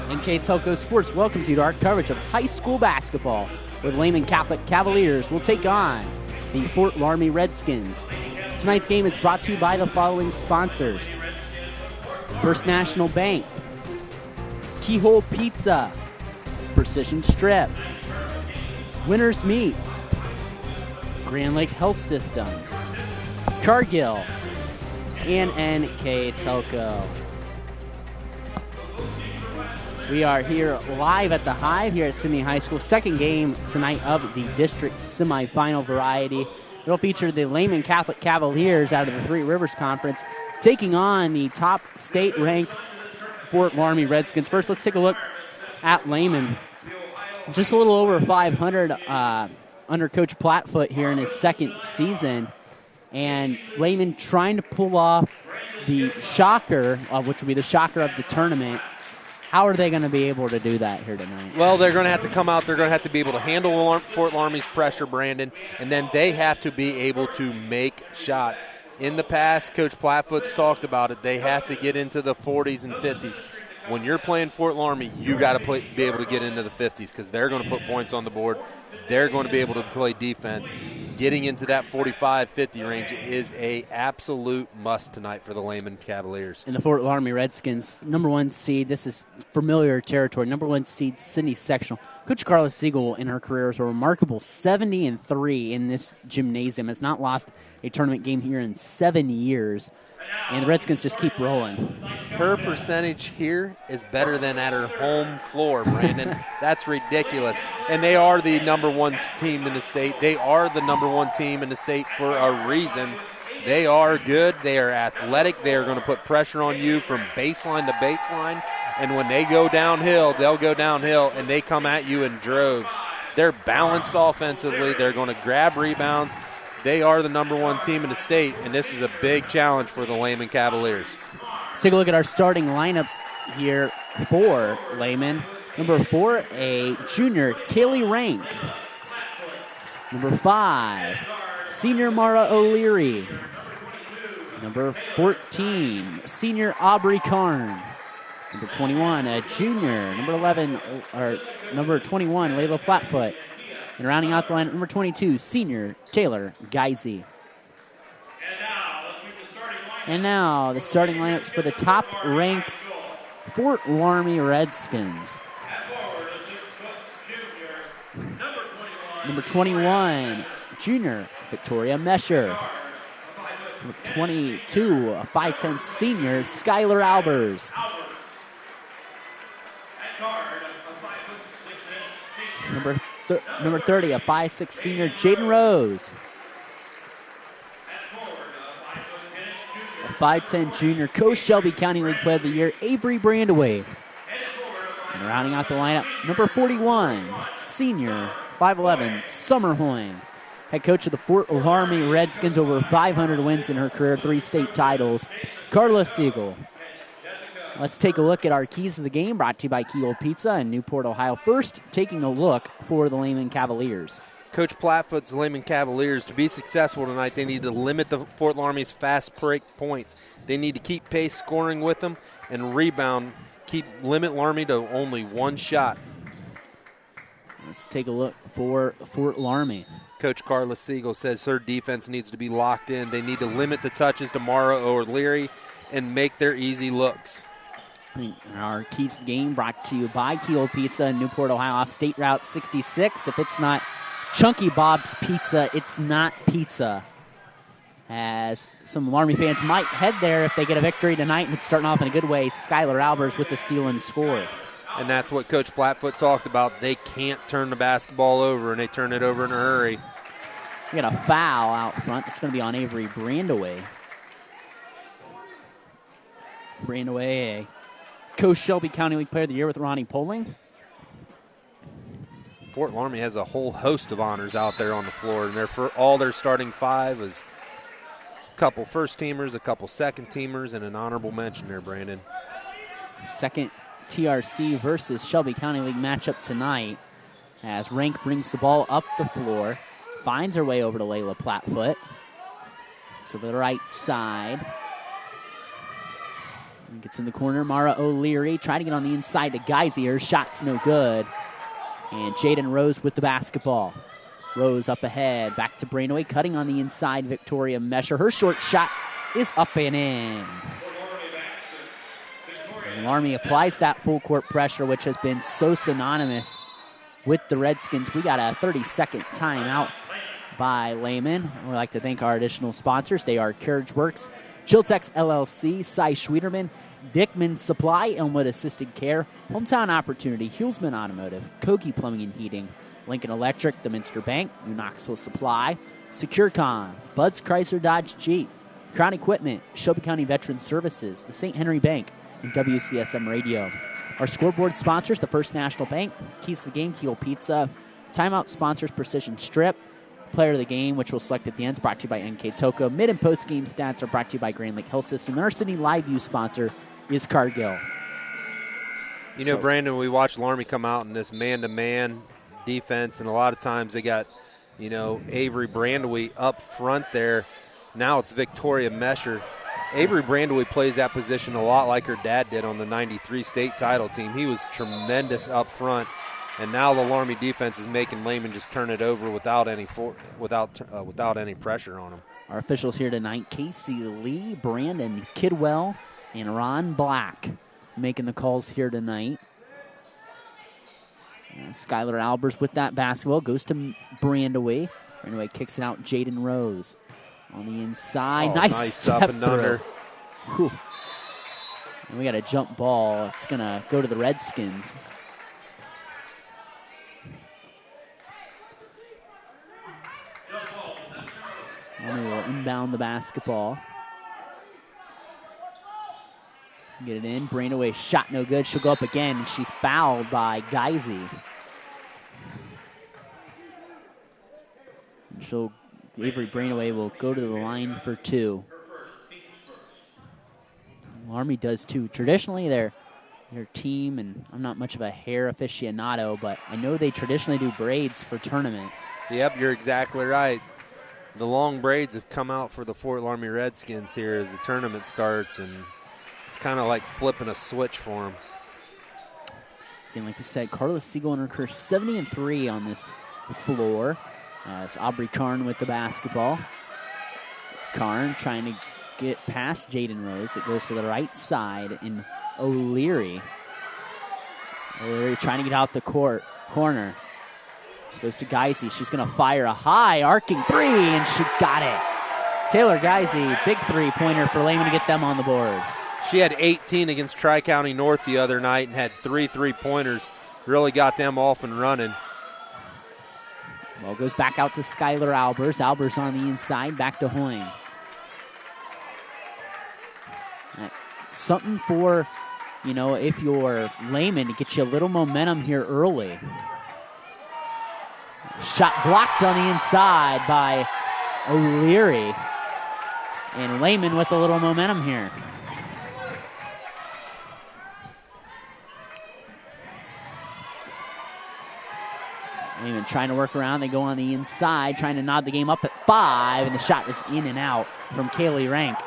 NK Telco Sports welcomes you to our coverage of high school basketball, where the Lehman Catholic Cavaliers will take on the Fort Loramie Redskins. Tonight's game is brought to you by the following sponsors: First National Bank, Keyhole Pizza, Precision Strip, Winners Meats, Grand Lake Health Systems, Cargill, and NK Telco. We are here live at the Hive here at Sydney High School. Second game tonight of the district semifinal variety. It'll feature the Lehman Catholic Cavaliers out of the Three Rivers Conference taking on the top state-ranked Fort Loramie Redskins. First, let's take a look at Lehman. Just a little over 500 under Coach Plattfoot here in his second season. And Lehman trying to pull off the shocker, which will be the shocker of the tournament. How are they going to be able to do that here tonight? Well, they're going to have to come out. They're going to have to be able to handle Fort Loramie's pressure, Brandon, and then they have to be able to make shots. In the past, Coach Plattfoot's talked about it. They have to get into the 40s and 50s. When you're playing Fort Loramie, you got to be able to get into the 50s because they're going to put points on the board. They're going to be able to play defense. Getting into that 45-50 range is a absolute must tonight for the Lehman Cavaliers. And the Fort Loramie Redskins, number one seed. This is familiar territory. Number one seed, Sydney Sectional. Coach Carla Siegel in her career is a remarkable 70-3 in this gymnasium. Has not lost a tournament game here in 7 years. And the Redskins just keep rolling. Her percentage here is better than at her home floor, Brandon. That's ridiculous. And they are the number one team in the state. They are the number one team in the state for a reason. They are good. They are athletic. They are going to put pressure on you from baseline to baseline. And when they go downhill, they'll go downhill, and they come at you in droves. They're balanced offensively. They're going to grab rebounds. They are the number one team in the state, and this is a big challenge for the Lehman Cavaliers. Let's take a look at our starting lineups here for Lehman. Number 4, a junior, Kaylee Rank. Number 5, senior Mara O'Leary. Number 14, senior Aubrey Karn. Number 21, a junior. Number 21, Layla Plattfoot. And rounding out the lineup, number 22, senior Taylor Geisey. And now the starting lineups for the top-ranked Fort Loramie Redskins. Number 21, junior Victoria Mesher. Number 22, a 5'10 senior Skylar Albers. Number 30, a 5'6 senior Jaden Rose. A 5'10 junior, Coast Shelby County League Player of the Year, Avery Brandaway. And rounding out the lineup, number 41, senior 5'11 Summer Hoyne. Head coach of the Fort Loramie Redskins, over 500 wins in her career, 3 state titles, Carla Siegel. Let's take a look at our keys to the game, brought to you by Keyhole Pizza in Newport, Ohio. First, taking a look for the Lehman Cavaliers. Coach Plattfoot's Lehman Cavaliers, to be successful tonight, they need to limit the Fort Loramie's fast break points. They need to keep pace scoring with them and rebound, limit Loramie to only one shot. Let's take a look for Fort Loramie. Coach Carla Siegel says her defense needs to be locked in. They need to limit the touches to Mara O'Leary and make their easy looks. Our keys to the game brought to you by Keyhole Pizza in Newport, Ohio, off State Route 66. If it's not Chunky Bob's Pizza, it's not pizza. As some Loramie fans might head there if they get a victory tonight, and it's starting off in a good way. Skylar Albers with the steal and score. And that's what Coach Plattfoot talked about. They can't turn the basketball over, and they turn it over in a hurry. We got a foul out front. It's going to be on Avery Brandaway. Brandaway, a Coast Shelby County League Player of the Year with Ronnie Poling. Fort Loramie has a whole host of honors out there on the floor, and all their starting 5 is a couple first-teamers, a couple second-teamers, and an honorable mention there, Brandon. Second TRC versus Shelby County League matchup tonight, as Rank brings the ball up the floor, finds her way over to Layla Plattfoot. So to the right side. Gets in the corner. Mara O'Leary trying to get on the inside to Geisy. Her shot's no good. And Jaden Rose with the basketball. Rose up ahead. Back to Brainaway. Cutting on the inside. Victoria Mesher. Her short shot is up and in. And Loramie applies that full court pressure, which has been so synonymous with the Redskins. We got a 30-second timeout by Lehman. We'd like to thank our additional sponsors. They are Carriage Works, Chiltex LLC, Cy Schwederman, Dickman Supply, Elmwood Assisted Care, Hometown Opportunity, Hulsman Automotive, Kogi Plumbing and Heating, Lincoln Electric, the Minster Bank, New Knoxville Supply, SecureCon, Bud's Chrysler Dodge Jeep, Crown Equipment, Shelby County Veteran Services, the St. Henry Bank, and WCSM Radio. Our scoreboard sponsors, the First National Bank, Keys to the Game, Keel Pizza, Timeout sponsors, Precision Strip, Player of the Game, which we'll select at the end, is brought to you by NK Toco. Mid and post game stats are brought to you by Grand Lake Health System. And our Sydney Live View sponsor is Cargill. You know, Brandon, we watched Loramie come out in this man-to-man defense, and a lot of times they got, you know, Avery Brandewee up front there. Now it's Victoria Mesher. Avery Brandewee plays that position a lot like her dad did on the 93 state title team. He was tremendous up front. And now the Loramie defense is making Lehman just turn it over without any pressure on him. Our officials here tonight, Casey Lee, Brandon Kidwell, and Ron Black making the calls here tonight. Skylar Albers with that basketball. Goes to Brandaway. Brandaway kicks it out. Jaden Rose on the inside. Oh, nice up and under. And we got a jump ball. It's going to go to the Redskins. Loramie will inbound the basketball. Get it in. Brainaway shot no good. She'll go up again, and she's fouled by Geisy. And Avery Brainaway will go to the line for two. Loramie does too. Traditionally, their team, and I'm not much of a hair aficionado, but I know they traditionally do braids for tournament. Yep, you're exactly right. The long braids have come out for the Fort Loramie Redskins here as the tournament starts, and it's kind of like flipping a switch for them. Again, like I said, Carla Siegel in her career 70-3 on this floor. It's Aubrey Karn with the basketball. Karn trying to get past Jaden Rose. It goes to the right side in O'Leary. O'Leary trying to get out the corner. Goes to Geisy. She's going to fire a high arcing three, and she got it. Taylor Geisy, big three-pointer for Lehman to get them on the board. She had 18 against Tri-County North the other night and had 3 3-pointers. Really got them off and running. Well, goes back out to Skylar Albers. Albers on the inside, back to Hoying. Something for, if you're Lehman, to get you a little momentum here early. Shot blocked on the inside by O'Leary. And Lehman with a little momentum here. Lehman trying to work around. They go on the inside, trying to nod the game up at 5, and the shot is in and out from Kaylee Rank.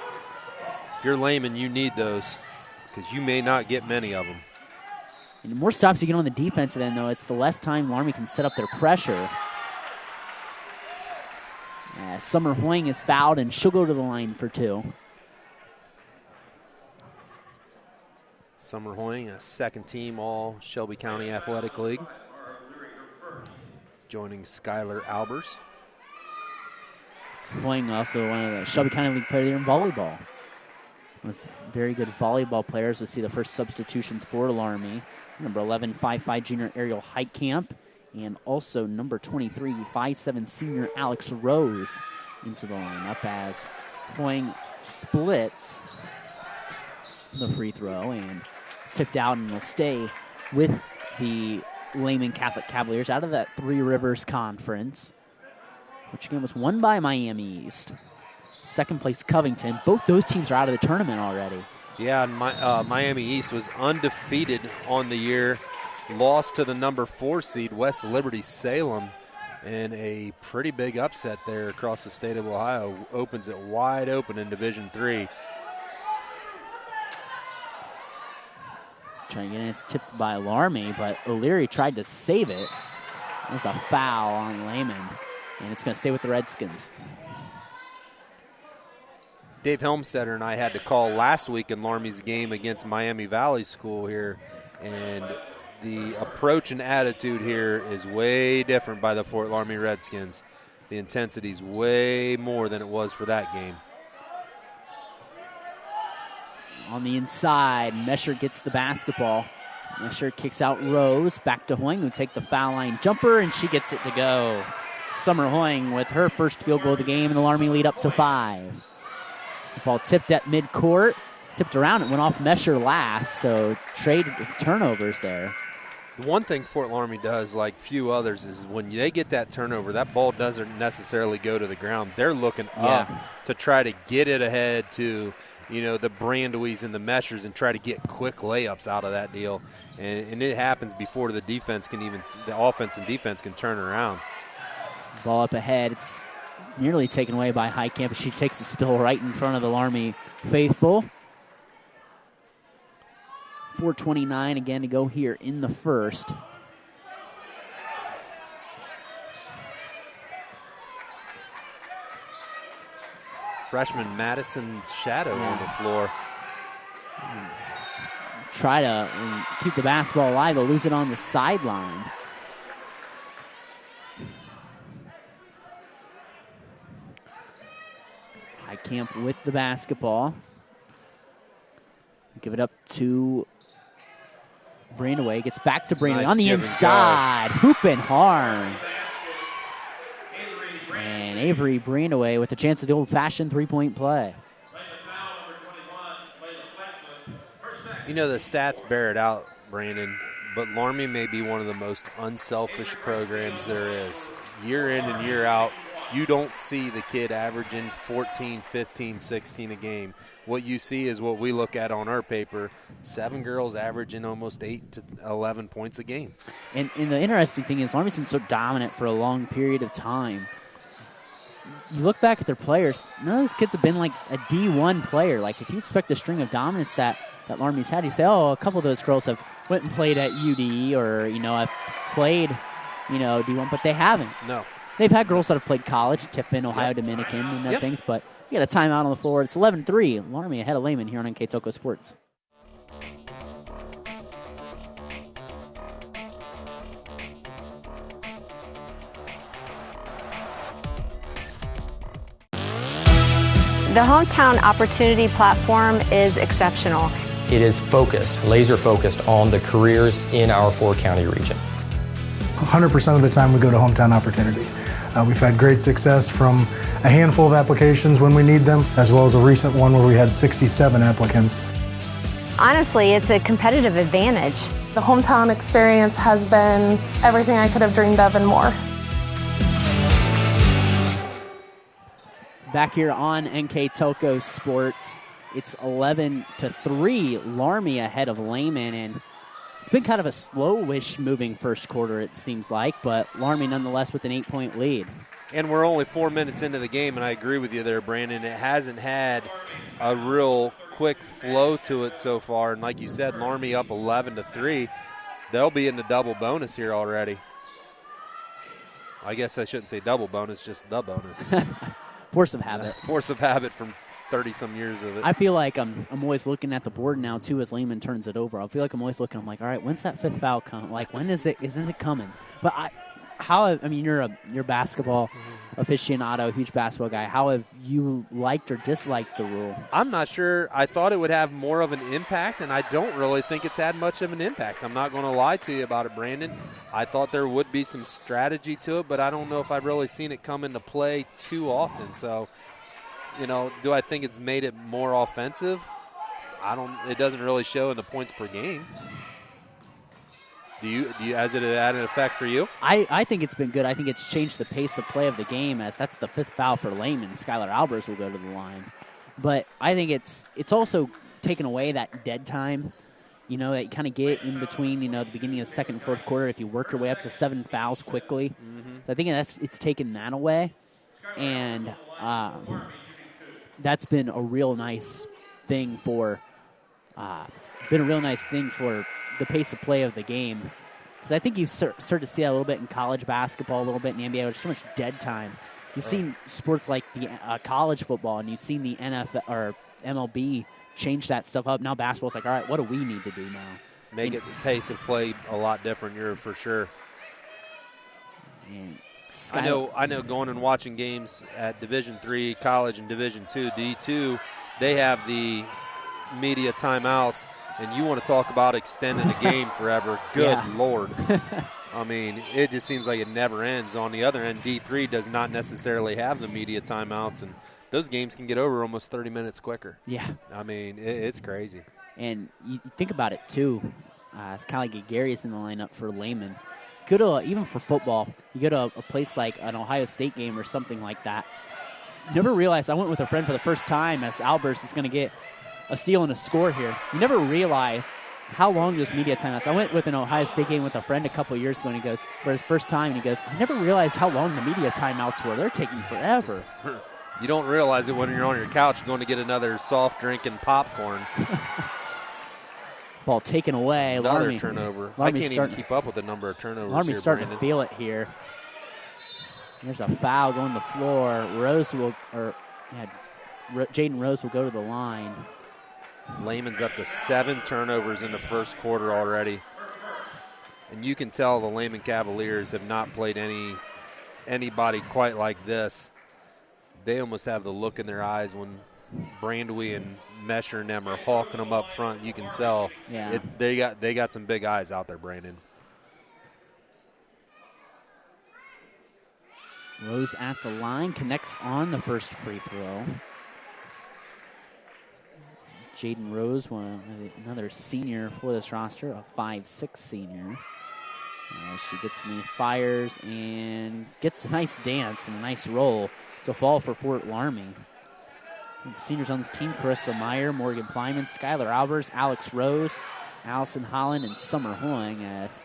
If you're Lehman, you need those because you may not get many of them. And the more stops you get on the defensive end, though, it's the less time Loramie can set up their pressure. Summer Hoying is fouled, and she'll go to the line for 2. Summer Hoying, a second-team All-Shelby County Athletic League. Joining Skylar Albers. Hoying also one of the Shelby County League players in volleyball. Was very good volleyball players. We'll see the first substitutions for Loramie. Number 11, 5'5" junior Ariel Heitkamp. And also number 23, 5'7" senior Alex Rose into the lineup as Hoying splits the free throw and it's tipped out and will stay with the Lehman Catholic Cavaliers out of that Three Rivers Conference, which again was won by Miami East. Second place Covington. Both those teams are out of the tournament already. Yeah, and Miami East was undefeated on the year. Lost to the number 4 seed, West Liberty Salem, and a pretty big upset there across the state of Ohio. Opens it wide open in Division III. Trying to get in. It's tipped by Loramie, but O'Leary tried to save it. There's a foul on Lehman, and it's going to stay with the Redskins. Dave Helmstetter and I had to call last week in Loramie's game against Miami Valley School here, and the approach and attitude here is way different by the Fort Loramie Redskins. The intensity's way more than it was for that game. On the inside, Mesher gets the basketball. Mesher kicks out Rose. Back to Hoying, who take the foul line jumper, and she gets it to go. Summer Hoying with her first field goal of the game, and the Loramie lead up to 5. The ball tipped at midcourt. Tipped around. It went off Mesher last, so trade turnovers there. The one thing Fort Loramie does, like few others, is when they get that turnover, that ball doesn't necessarily go to the ground. They're looking up to try to get it ahead to – the Brandewies and the Meshers and try to get quick layups out of that deal. And it happens before the offense and defense can turn around. Ball up ahead. It's nearly taken away by Heitkamp. She takes a spill right in front of the Loramie faithful. 4:29 again to go here in the first. Freshman Madison Shadow on the floor. Try to keep the basketball alive. They'll lose it on the sideline. Heitkamp with the basketball. Give it up to Brandaway. Gets back to Brandaway on the inside. Hooping hard. And Avery Brandaway with a chance of the old-fashioned three-point play. The stats bear it out, Brandon, but Loramie may be one of the most unselfish programs there is. Year in and year out, you don't see the kid averaging 14, 15, 16 a game. What you see is what we look at on our paper, 7 girls averaging almost 8 to 11 points a game. And the interesting thing is Loramie's been so dominant for a long period of time. You look back at their players, none of those kids have been like a D1 player. Like, if you expect a string of dominance that Loramie's had, you say, a couple of those girls have went and played at UD or, have played, D1, but they haven't. No. They've had girls that have played college, Tiffin, Ohio Dominican, and other things, but you got a timeout on the floor. It's 11-3. Loramie ahead of Lehman here on NK Toko Sports. The Hometown Opportunity Platform is exceptional. It is focused, laser focused on the careers in our 4-county region. 100% of the time we go to Hometown Opportunity. We've had great success from a handful of applications when we need them, as well as a recent one where we had 67 applicants. Honestly, it's a competitive advantage. The Hometown experience has been everything I could have dreamed of and more. Back here on NK Toko Sports, it's 11-3. Loramie ahead of Lehman, and it's been kind of a slowish moving first quarter, it seems like, but Loramie nonetheless with an 8-point lead. And we're only 4 minutes into the game, and I agree with you there, Brandon. It hasn't had a real quick flow to it so far, and like you said, Loramie up 11-3. They'll be in the double bonus here already. I guess I shouldn't say double bonus, just the bonus. Force of habit. Force of habit from 30-some years of it. I feel like I'm always looking at the board now, too, as Lehman turns it over. I feel like I'm always looking. I'm like, all right, when's that fifth foul coming? Like, when is it coming? But you're a basketball aficionado, huge basketball guy. How have you liked or disliked the rule? I'm not sure. I thought it would have more of an impact, and I don't really think it's had much of an impact. I'm not going to lie to you about it, Brandon. I thought there would be some strategy to it, but I don't know if I've really seen it come into play too often. So, do I think it's made it more offensive? It doesn't really show in the points per game. Has it had an effect for you? I think it's been good. I think it's changed the pace of play of the game, as that's the fifth foul for Lehman. Skylar Albers will go to the line. But I think it's also taken away that dead time, that you kind of get in between, the beginning of the second and fourth quarter if you work your way up to 7 fouls quickly. Mm-hmm. So I think it's taken that away. And that's been a real nice thing for the pace of play of the game. Because I think you start to see that a little bit in college basketball, a little bit in the NBA. There's so much dead time. You've seen sports like the college football, and you've seen the NFL or MLB change that stuff up. Now basketball's like, all right, what do we need to do now? Make it the pace of play a lot different here for sure. And I know. Going and watching games at Division III college and Division II, D2, they have the media timeouts, and you want to talk about extending the game forever. Good Lord. I mean, it just seems like it never ends. On the other end, D3 does not necessarily have the media timeouts, and those games can get over almost 30 minutes quicker. Yeah. I mean, it's crazy. And you think about it, too. It's kind of like Gary's in the lineup for Lehman. Go to, even for football, you go to a place like an Ohio State game or something like that. You never realize, I went with a friend for the first time as Albers is going to get a steal and a score here. You never realize how long those media timeouts. I went with an Ohio State game with a friend a couple of years ago, and he goes, for his first time, and he goes, I never realized how long the media timeouts were. They're taking forever. You don't realize it when you're on your couch going to get another soft drink and popcorn. Ball taken away. Another Loramie, turnover. I can't even keep up with the number of turnovers Loramie's here, starting Brandon. to feel it here. There's a foul going to the floor. Jaden Rose will go to the line. Lehman's up to 7 turnovers in the first quarter already. And you can tell the Lehman Cavaliers have not played anybody quite like this. They almost have the look in their eyes when Brandwee and Mesher and them are hawking them up front. You can tell they got some big eyes out there, Brandon. Rose at the line, connects on the first free throw. Jaden Rose, another senior for this roster, a 5'6" senior. She gets in these fires and gets a nice dance and a nice roll. It's a fall for Fort Loramie. The seniors on this team, Carissa Meyer, Morgan Plyman, Skylar Albers, Alex Rose, Allison Holland, and Summer Hoying as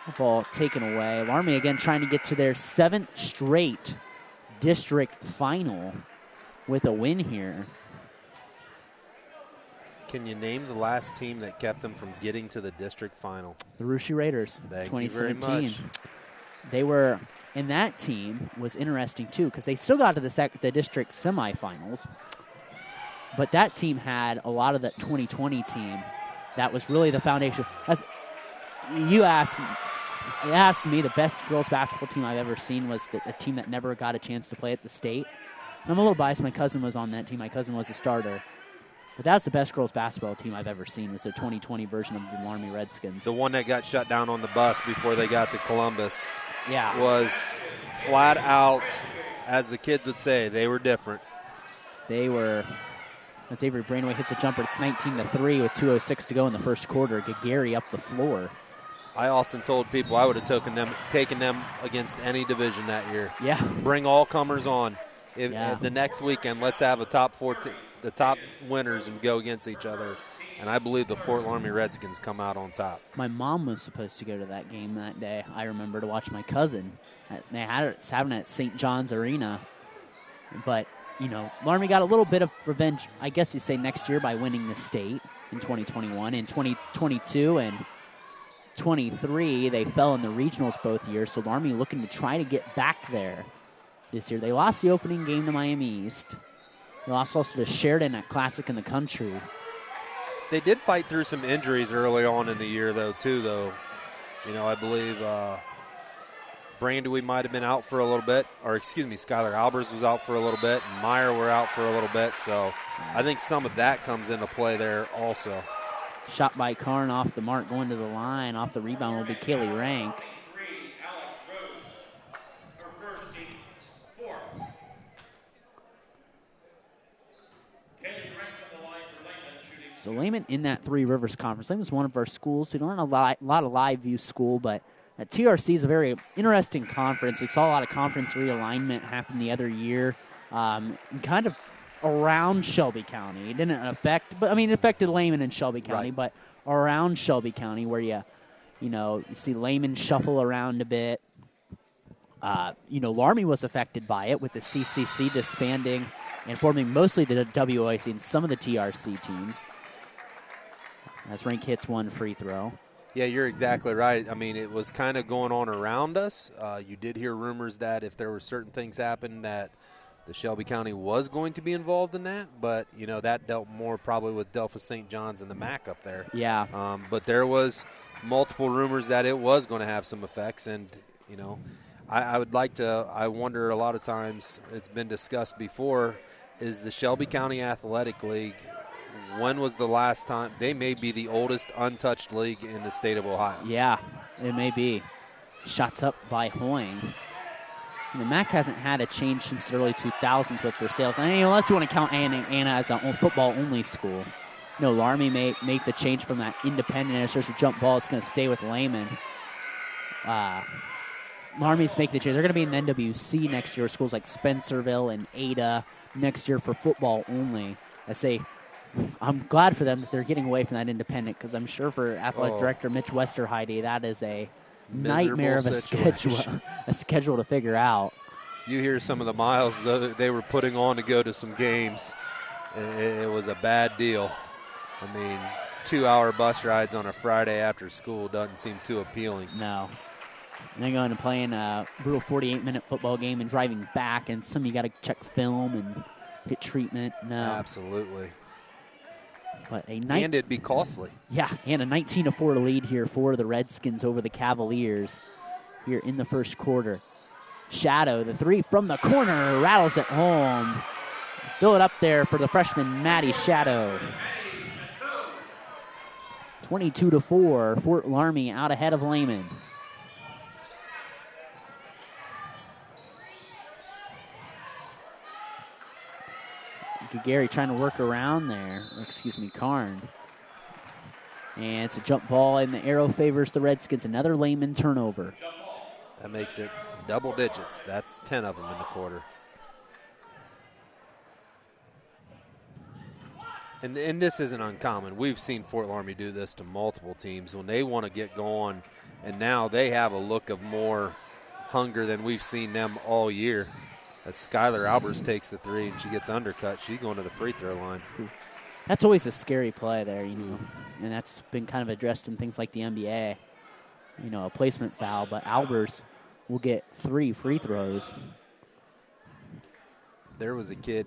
the ball taken away. Loramie again trying to get to their 7th straight district final with a win here. Can you name the last team that kept them from getting to the district final? The Russia Raiders, Thank 2017. you very much. They were, and that team was interesting too because they still got to the district semifinals, but that team had a lot of that 2020 team that was really the foundation. As you asked me, the best girls basketball team I've ever seen was a team that never got a chance to play at the state. And I'm a little biased. My cousin was on that team. My cousin was a starter. But that's the best girls basketball team I've ever seen, was the 2020 version of the Loramie Redskins. The one that got shut down on the bus before they got to Columbus Yeah. was flat out, as the kids would say, they were different. They were, as Avery Brainway hits a jumper, it's 19-3 with 2:06 to go in the first quarter. Gary up the floor. I often told people I would have taken them against any division that year. Yeah. Bring all comers on. Yeah. The next weekend, let's have a top 4, the top winners, and go against each other. And I believe the Fort Loramie Redskins come out on top. My mom was supposed to go to that game that day, I remember, to watch my cousin. They had it having it at St. John's Arena. But, Loramie got a little bit of revenge, I guess you say, next year by winning the state in 2021. In 2022 and 23, they fell in the regionals both years, so Loramie looking to try to get back there this year. They lost the opening game to Miami East. They lost also to Sheridan at Classic in the Country. They did fight through some injuries early on in the year, though. I believe Brandwee might have been out for a little bit, or Skylar Albers was out for a little bit, and Meyer were out for a little bit. So I think some of that comes into play there also. Shot by Karn off the mark, going to the line. Off the rebound will be Kaylee Rank. So Lehman in that Three Rivers Conference. Lehman's one of our schools. We don't have a lot of live view school, but TRC is a very interesting conference. We saw a lot of conference realignment happen the other year, kind of around Shelby County. It didn't affect, but it affected Lehman and Shelby County, right. But around Shelby County, where you see Lehman shuffle around a bit. Loramie was affected by it with the CCC disbanding and forming mostly the WOIC and some of the TRC teams. as Rank hits one free throw. Yeah, you're exactly right. I mean, it was kind of going on around us. You did hear rumors that if there were certain things happen that the Shelby County was going to be involved in that, but, you know, that dealt more probably with Delphos St. John's and the MAC up there. Yeah. But there was multiple rumors that it was going to have some effects, and, you know, I would like to – I wonder a lot of times, it's been discussed before, is the Shelby County Athletic League – when was the last time? They may be the oldest untouched league in the state of Ohio. Yeah, it may be. Shots up by Hoying. And the MAC hasn't had a change since the early 2000s with their sales. I mean, unless you want to count Anna as a football-only school. You know, Loramie may make the change from that independent. If there's a jump ball, it's going to stay with Lehman. Loramie's making the change. They're going to be in the NWC next year. Schools like Spencerville and Ada next year for football only. I'm glad for them that they're getting away from that independent, because I'm sure for athletic director Mitch Westerheide, that is a nightmare of a schedule to figure out. You hear some of the miles they were putting on to go to some games. It was a bad deal. I mean, 2-hour bus rides on a Friday after school doesn't seem too appealing. No. And then going to playing a brutal 48-minute football game and driving back, and some you got to check film and get treatment. No. Absolutely. But and it'd be costly. Yeah, and a 19-4 lead here for the Redskins over the Cavaliers here in the first quarter. Shadow, the three from the corner, rattles it home. Fill it up there for the freshman, Maddie Shadow. 22-4, Fort Loramie out ahead of Lehman. Gary trying to work around there. Karn. And it's a jump ball, and the arrow favors the Redskins. Another Lehman turnover. That makes it double digits. That's 10 of them in the quarter. And this isn't uncommon. We've seen Fort Loramie do this to multiple teams when they want to get going, and now they have a look of more hunger than we've seen them all year. As Skylar Albers takes the three and she gets undercut, she's going to the free throw line. That's always a scary play there, you know, and that's been kind of addressed in things like the NBA. You know, a placement foul, but Albers will get 3 free throws. There was a kid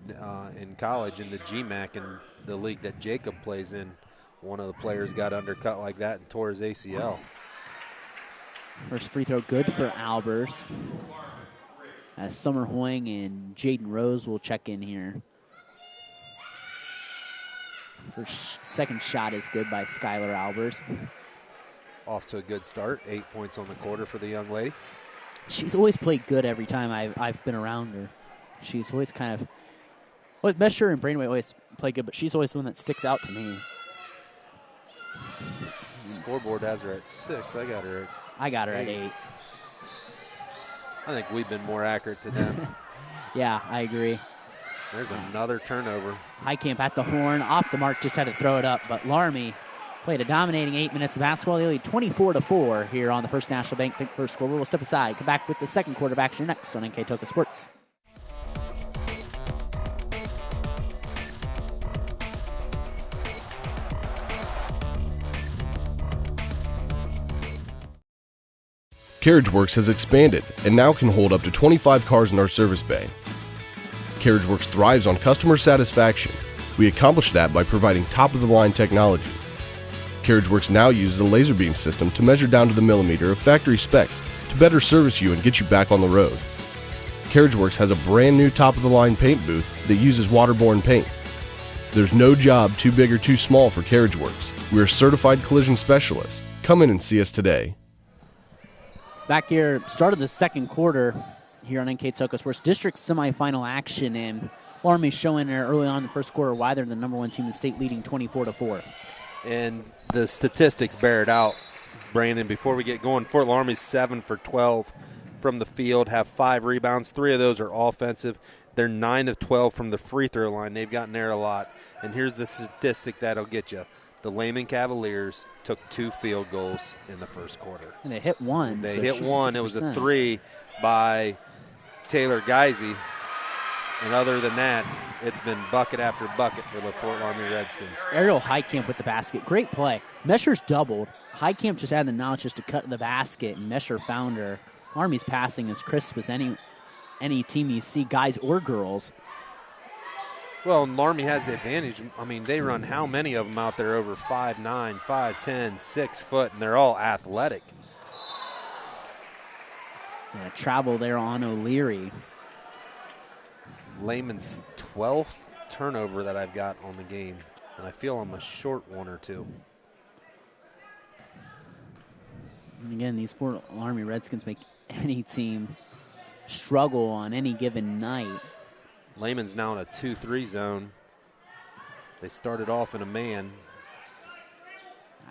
in college in the GMAC in the league that Jacob plays in. One of the players got undercut like that and tore his ACL. First free throw good for Albers. As Summer Hoying and Jaden Rose will check in here. Second shot is good by Skylar Albers. Off to a good start. 8 points on the quarter for the young lady. She's always played good every time I've been around her. She's always kind of, well, Mesher and Brainway always play good, but she's always the one that sticks out to me. Scoreboard has her at 6. I got her at 8. I think we've been more accurate to them. Yeah, I agree. There's another turnover. Highcamp at the horn, off the mark, just had to throw it up. But Loramie played a dominating 8 minutes of basketball. They lead 24-4 here on the First National Bank Think First scoreboard. We'll step aside, come back with the second quarter of action next on NK Toka Sports. CarriageWorks has expanded and now can hold up to 25 cars in our service bay. CarriageWorks thrives on customer satisfaction. We accomplish that by providing top-of-the-line technology. CarriageWorks now uses a laser beam system to measure down to the millimeter of factory specs to better service you and get you back on the road. CarriageWorks has a brand new top-of-the-line paint booth that uses waterborne paint. There's no job too big or too small for CarriageWorks. We're certified collision specialists. Come in and see us today. Back here, start of the second quarter here on NK Toka Sports. District semifinal action, and Loramie showing there early on in the first quarter why they're the number one team in the state, leading 24-4. And the statistics bear it out, Brandon. Before we get going, Fort Loramie's 7 for 12 from the field, have 5 rebounds. 3 of those are offensive. They're 9 of 12 from the free throw line. They've gotten there a lot. And here's the statistic that'll get you. The Lehman Cavaliers took 2 field goals in the first quarter. And they hit one. They hit one. It was a 3 by Taylor Geisey. And other than that, it's been bucket after bucket for the Fort Loramie Redskins. Ariel Heitkamp with the basket. Great play. Mesher's doubled. Heitkamp just had the knowledge just to cut the basket, and Mesher found her. Army's passing as crisp as any team you see, guys or girls. Well, Loramie has the advantage. I mean, they run how many of them out there over 5'9", 5'10", 6 foot, and they're all athletic. Yeah, travel there on O'Leary. Lehman's 12th turnover that I've got on the game, and I feel I'm a short one or two. And again, these Fort Loramie Redskins make any team struggle on any given night. Lehman's now in a 2-3 zone. They started off in a man.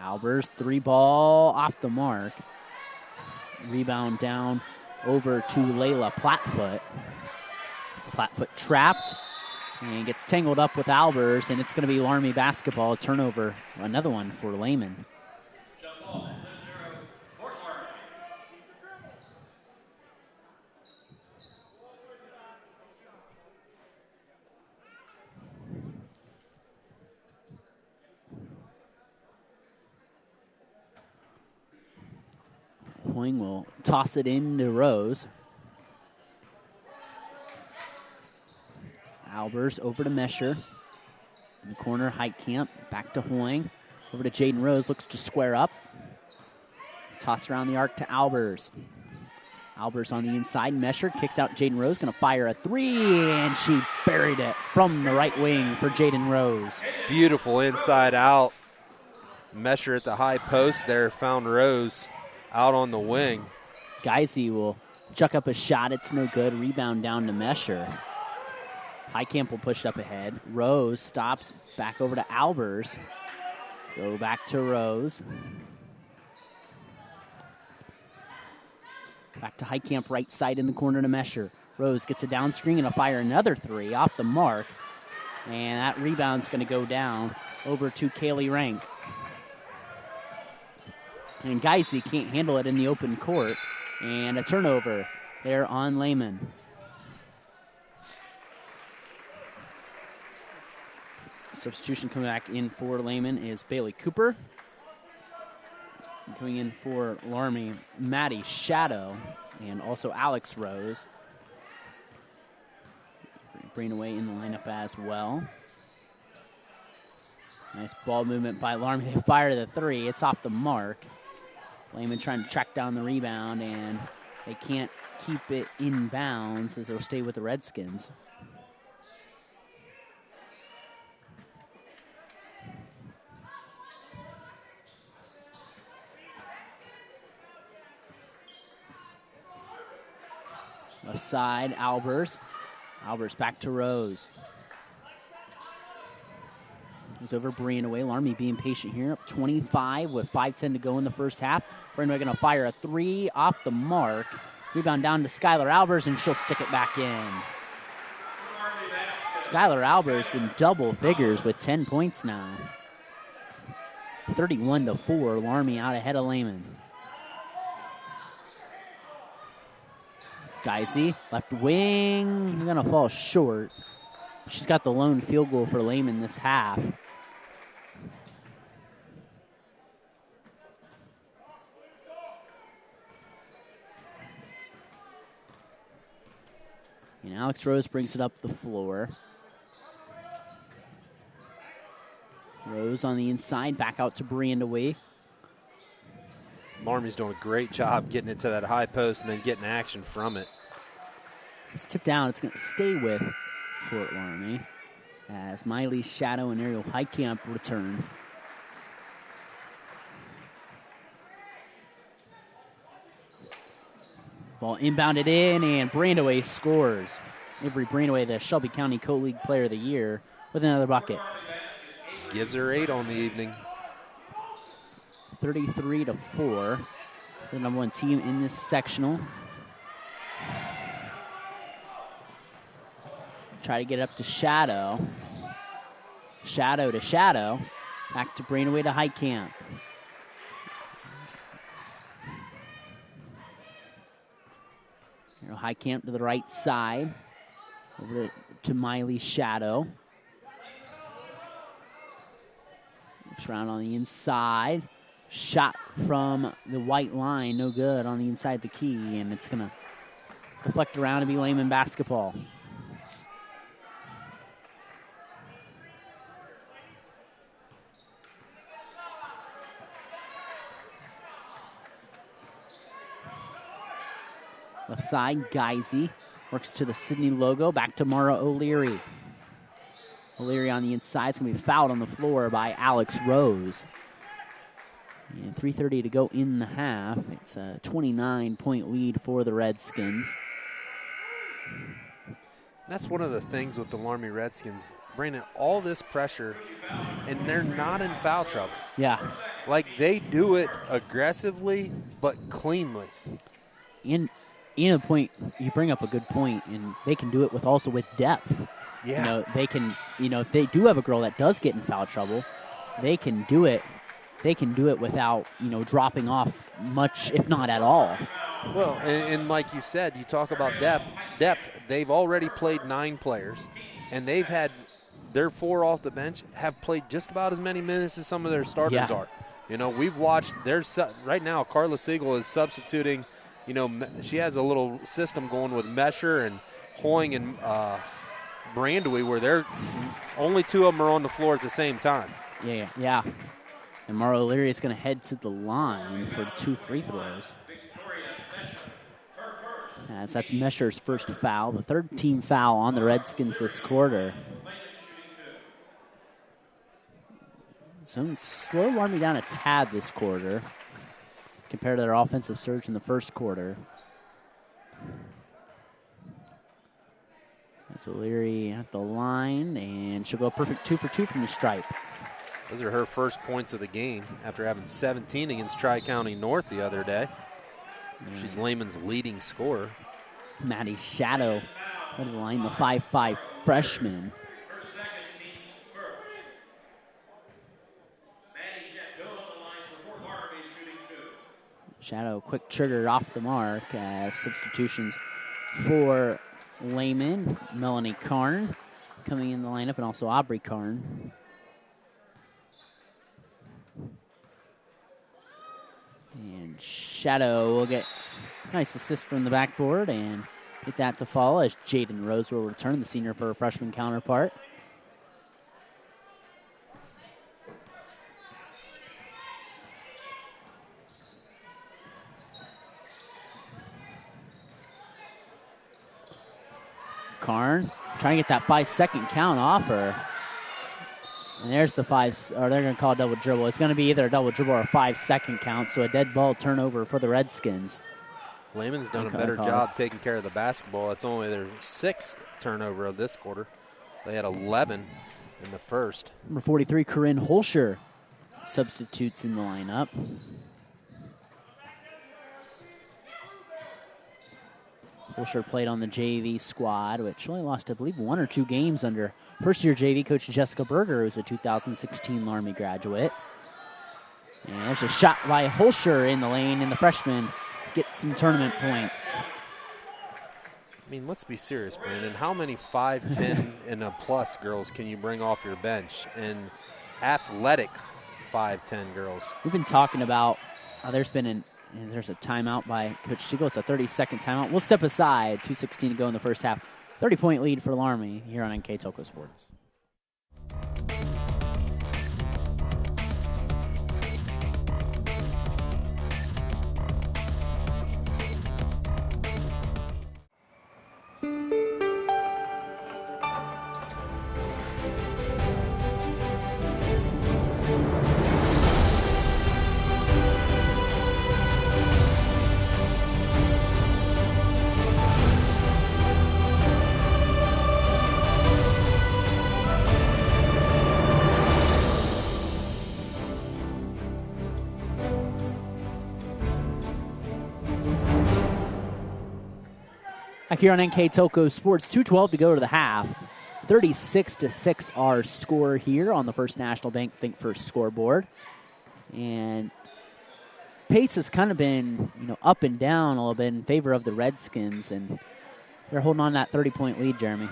Albers, 3-ball off the mark. Rebound down over to Layla Plattfoot. Plattfoot trapped and gets tangled up with Albers, and it's going to be Loramie basketball. Turnover, another one for Lehman. Hoying will toss it into Rose. Albers over to Mesher. In the corner, Heitkamp. Back to Hoying. Over to Jaden Rose. Looks to square up. Toss around the arc to Albers. Albers on the inside. Mesher kicks out Jaden Rose. Going to fire a three, and she buried it from the right wing for Jaden Rose. Beautiful inside out. Mesher at the high post there. Found Rose out on the wing. Geisy will chuck up a shot. It's no good. Rebound down to Mesher. Heitkamp will push up ahead. Rose stops back over to Albers. Go back to Rose. Back to Heitkamp, right side in the corner to Mesher. Rose gets a down screen and a fire another three off the mark. And that rebound's going to go down over to Kaylee Rank. And Geisy can't handle it in the open court. And a turnover there on Lehman. Substitution coming back in for Lehman is Bailey Cooper. Coming in for Loramie, Maddie Shadow, and also Alex Rose. Bring away in the lineup as well. Nice ball movement by Loramie. They fire the three. It's off the mark. Lehman trying to track down the rebound, and they can't keep it in bounds as they'll stay with the Redskins. Left side, Albers. Albers back to Rose. He's over Brianaway. Loramie being patient here. Up 25 with 5:10 to go in the first half. Brianaway going to fire a three off the mark. Rebound down to Skylar Albers, and she'll stick it back in. Skylar Albers in double figures with 10 points now. 31-4. Loramie out ahead of Lehman. Geisy, left wing, gonna fall short. She's got the lone field goal for Lehman this half. And Alex Rose brings it up the floor. Rose on the inside, back out to Briandaway. Loramie's doing a great job getting it to that high post and then getting action from it. It's tipped down. It's going to stay with Fort Loramie as Miley Shadow and Ariel Heitkamp return. Ball inbounded in, and Brandaway scores. Avery Brandaway, the Shelby County Co-League Player of the Year, with another bucket. Gives her 8 on the evening. 33-4. The number one team in this sectional. Try to get it up to Shadow. Shadow to Shadow. Back to Brainaway to Heitkamp. Heitkamp to the right side. Over to to Miley Shadow. Looks around on the inside. Shot from the white line, no good on the inside of the key, and it's going to deflect around and be Lehman basketball. Left side, Geisy works to the Sydney logo, back to Mara O'Leary. O'Leary on the inside is going to be fouled on the floor by Alex Rose. And 3:30 to go in the half. It's a 29-point lead for the Redskins. That's one of the things with the Loramie Redskins. Brandon, all this pressure, and they're not in foul trouble. Yeah. Like, they do it aggressively but cleanly. In a point, you bring up a good point, and they can do it with depth. Yeah. You know, they can, if they do have a girl that does get in foul trouble, they can do it. They can do it without, dropping off much, if not at all. Well, and like you said, you talk about depth. They've already played 9 players, and they've had their 4 off the bench have played just about as many minutes as some of their starters are. We've watched right now, Carla Siegel is substituting. She has a little system going with Mesher and Hoying and Brandewey, where they're only 2 of them are on the floor at the same time. Yeah. And Mara O'Leary is going to head to the line for 2 free throws. As that's Mesher's first foul, the 3rd team foul on the Redskins this quarter. So slow Loramie down a tad this quarter compared to their offensive surge in the first quarter. That's O'Leary at the line, and she'll go perfect 2 for 2 from the stripe. Those are her first points of the game after having 17 against Tri-County North the other day. She's Lehman's leading scorer. Maddie Shadow out of the line, the 5'5" freshman. Shadow quick trigger off the mark as substitutions for Lehman. Melanie Karn coming in the lineup, and also Aubrey Karn. And Shadow will get a nice assist from the backboard and get that to fall as Jaden Rose will return, the senior for her freshman counterpart. Karn trying to get that 5-second count off her. And there's the 5, or they're going to call a double dribble. It's going to be either a double dribble or a 5-second count, so a dead ball turnover for the Redskins. Lehman's done a better job taking care of the basketball. It's only their 6th turnover of this quarter. They had 11 in the first. Number 43, Corinne Holscher, substitutes in the lineup. Holscher played on the JV squad, which only lost, I believe, 1 or 2 games under first-year JV coach Jessica Berger, who's a 2016 Loramie graduate. And there's a shot by Holscher in the lane, and the freshman gets some tournament points. I mean, let's be serious, Brandon. How many 5'10" and a plus girls can you bring off your bench? And athletic 5'10" girls. We've been talking about there's a timeout by Coach Siegel. It's a 30-second timeout. We'll step aside. 2:16 to go in the first half. 30-point lead for Loramie here on NK Toko Sports. Back here on NK Toko Sports, 2:12 to go to the half. 36-6 our score here on the First National Bank Think First scoreboard. And pace has kind of been, up and down a little bit in favor of the Redskins, and they're holding on that 30-point lead, Jeremy.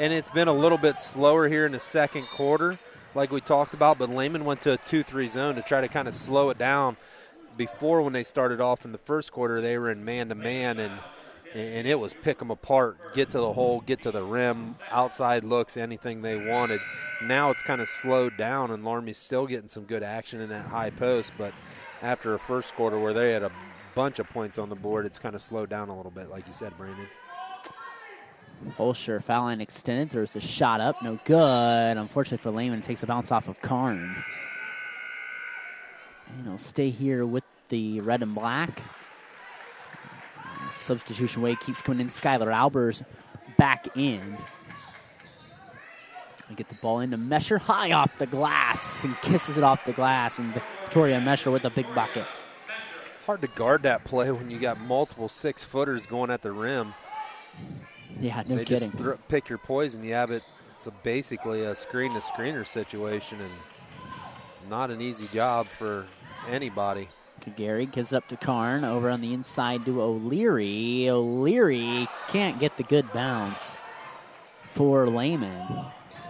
And it's been a little bit slower here in the second quarter, like we talked about, but Lehman went to a 2-3 zone to try to kind of slow it down. Before, when they started off in the first quarter, they were in man-to-man, and it was pick them apart, get to the hole, get to the rim, outside looks, anything they wanted. Now it's kind of slowed down, and Loramie's still getting some good action in that high post, but after a first quarter where they had a bunch of points on the board, it's kind of slowed down a little bit, like you said, Brandon. Holscher, foul line extended, throws the shot up, no good. Unfortunately for Lehman, it takes a bounce off of Karn. And he'll stay here with the red and black. Substitution way keeps coming in. Skylar Albers back in. They get the ball into Mesher, high off the glass, and kisses it off the glass. And Victoria Mesher with a big bucket. Hard to guard that play when you got multiple 6-footers going at the rim. Yeah, no they kidding. Just pick your poison. You have it. It's basically a screen-to-screener situation, and not an easy job for anybody. Gary gives it up to Karn, over on the inside to O'Leary. O'Leary can't get the good bounce for Lehman.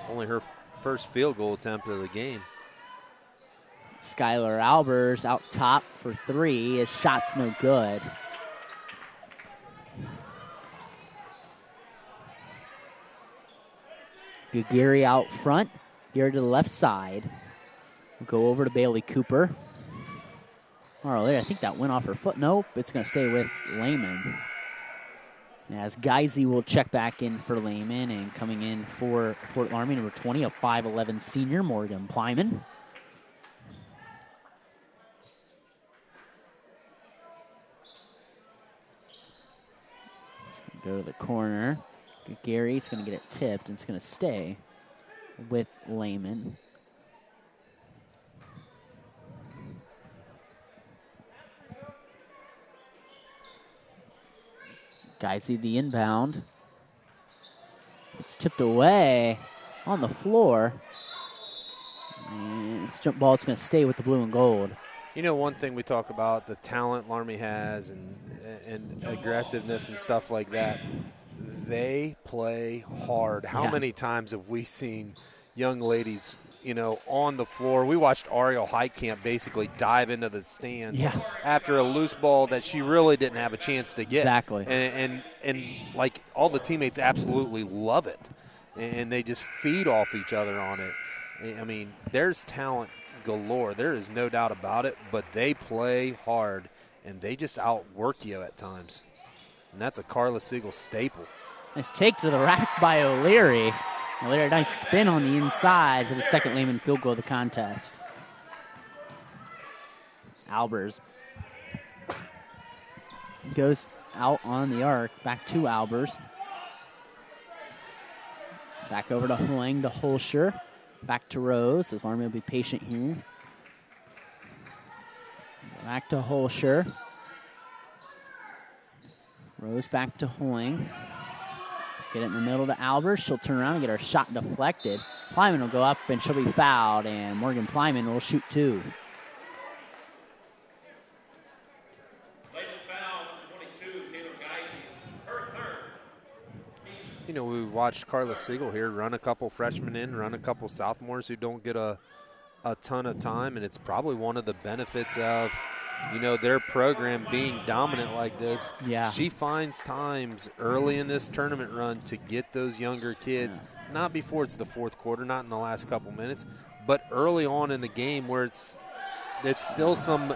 Only her first field goal attempt of the game. Skylar Albers out top for 3. His shot's no good. Gary out front, here to the left side. We'll go over to Bailey Cooper. All right, I think that went off her foot. Nope, it's going to stay with Lehman. As Geisy will check back in for Lehman, and coming in for Fort Loramie, number 20, a 5'11 senior, Morgan Plyman. It's going to go to the corner. Gary's going to get it tipped, and it's going to stay with Lehman. Geisy the inbound. It's tipped away on the floor. And it's jump ball. It's going to stay with the blue and gold. You know, one thing we talk about, the talent Loramie has and aggressiveness and stuff like that, they play hard. How many times have we seen young ladies, you know, on the floor? We watched Ariel Heitkamp basically dive into the stands after a loose ball that she really didn't have a chance to get. Exactly. And like, all the teammates absolutely love it, and they just feed off each other on it. I mean, there's talent galore. There is no doubt about it, but they play hard, and they just outwork you at times. And that's a Carla Siegel staple. Nice take to the rack by O'Leary. O'Leary, nice spin on the inside for the second Lehman field goal of the contest. Albers goes out on the arc. Back to Albers. Back over to Huang to Holscher. Back to Rose, as Loramie will be patient here. Back to Holscher. Rose back to Hoying. Get it in the middle to Albers. She'll turn around and get her shot deflected. Plyman will go up and she'll be fouled, and Morgan Plyman will shoot 2. You know, we've watched Carla Siegel here run a couple freshmen in, run a couple sophomores who don't get a ton of time, and it's probably one of the benefits of, you know, their program being dominant like this. Yeah. She finds times early in this tournament run to get those younger kids, not before it's the fourth quarter, not in the last couple minutes, but early on in the game where it's still some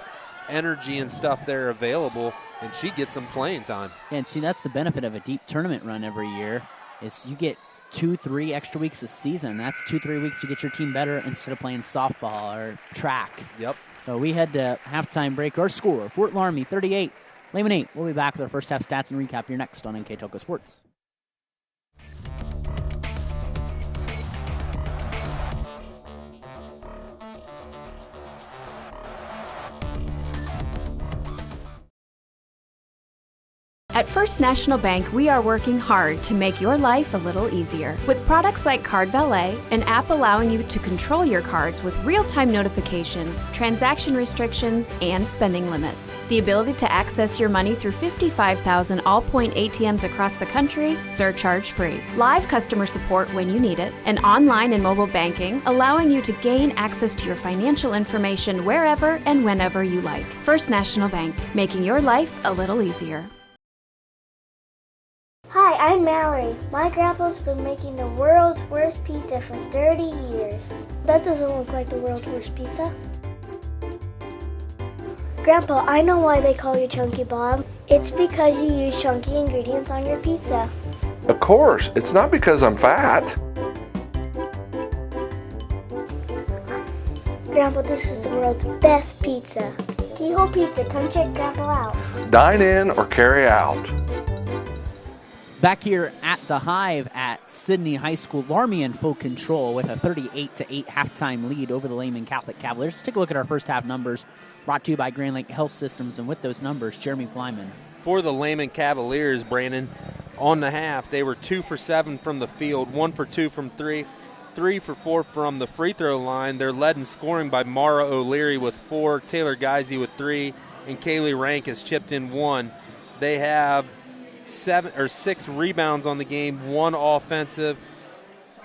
energy and stuff there available, and she gets some playing time. Yeah, and see, that's the benefit of a deep tournament run every year, is you get 2-3 extra weeks a season. That's 2-3 weeks to get your team better instead of playing softball or track. Yep. So we head to halftime break. Our score, Fort Loramie 38, Lehman 8. We'll be back with our first half stats and recap here next on NK Telco Sports. At First National Bank, we are working hard to make your life a little easier. With products like Card Valet, an app allowing you to control your cards with real-time notifications, transaction restrictions, and spending limits. The ability to access your money through 55,000 all-point ATMs across the country, surcharge-free. Live customer support when you need it, and online and mobile banking, allowing you to gain access to your financial information wherever and whenever you like. First National Bank, making your life a little easier. Hi, I'm Mallory. My grandpa's been making the world's worst pizza for 30 years. That doesn't look like the world's worst pizza. Grandpa, I know why they call you Chunky Bob. It's because you use chunky ingredients on your pizza. Of course, it's not because I'm fat. Grandpa, this is the world's best pizza. Keyhole Pizza, come check Grandpa out. Dine in or carry out. Back here at the Hive at Sydney High School, Loramie in full control with a 38-8 halftime lead over the Lehman Catholic Cavaliers. Let's take a look at our first half numbers brought to you by Grand Lake Health Systems. And with those numbers, Jeremy Blyman. For the Lehman Cavaliers, Brandon, on the half, they were 2 for 7 from the field, 1 for 2 from 3, 3 for 4 from the free throw line. They're led in scoring by Mara O'Leary with 4, Taylor Geisey with 3, and Kaylee Rank has chipped in 1. They have 6 rebounds on the game, 1 offensive,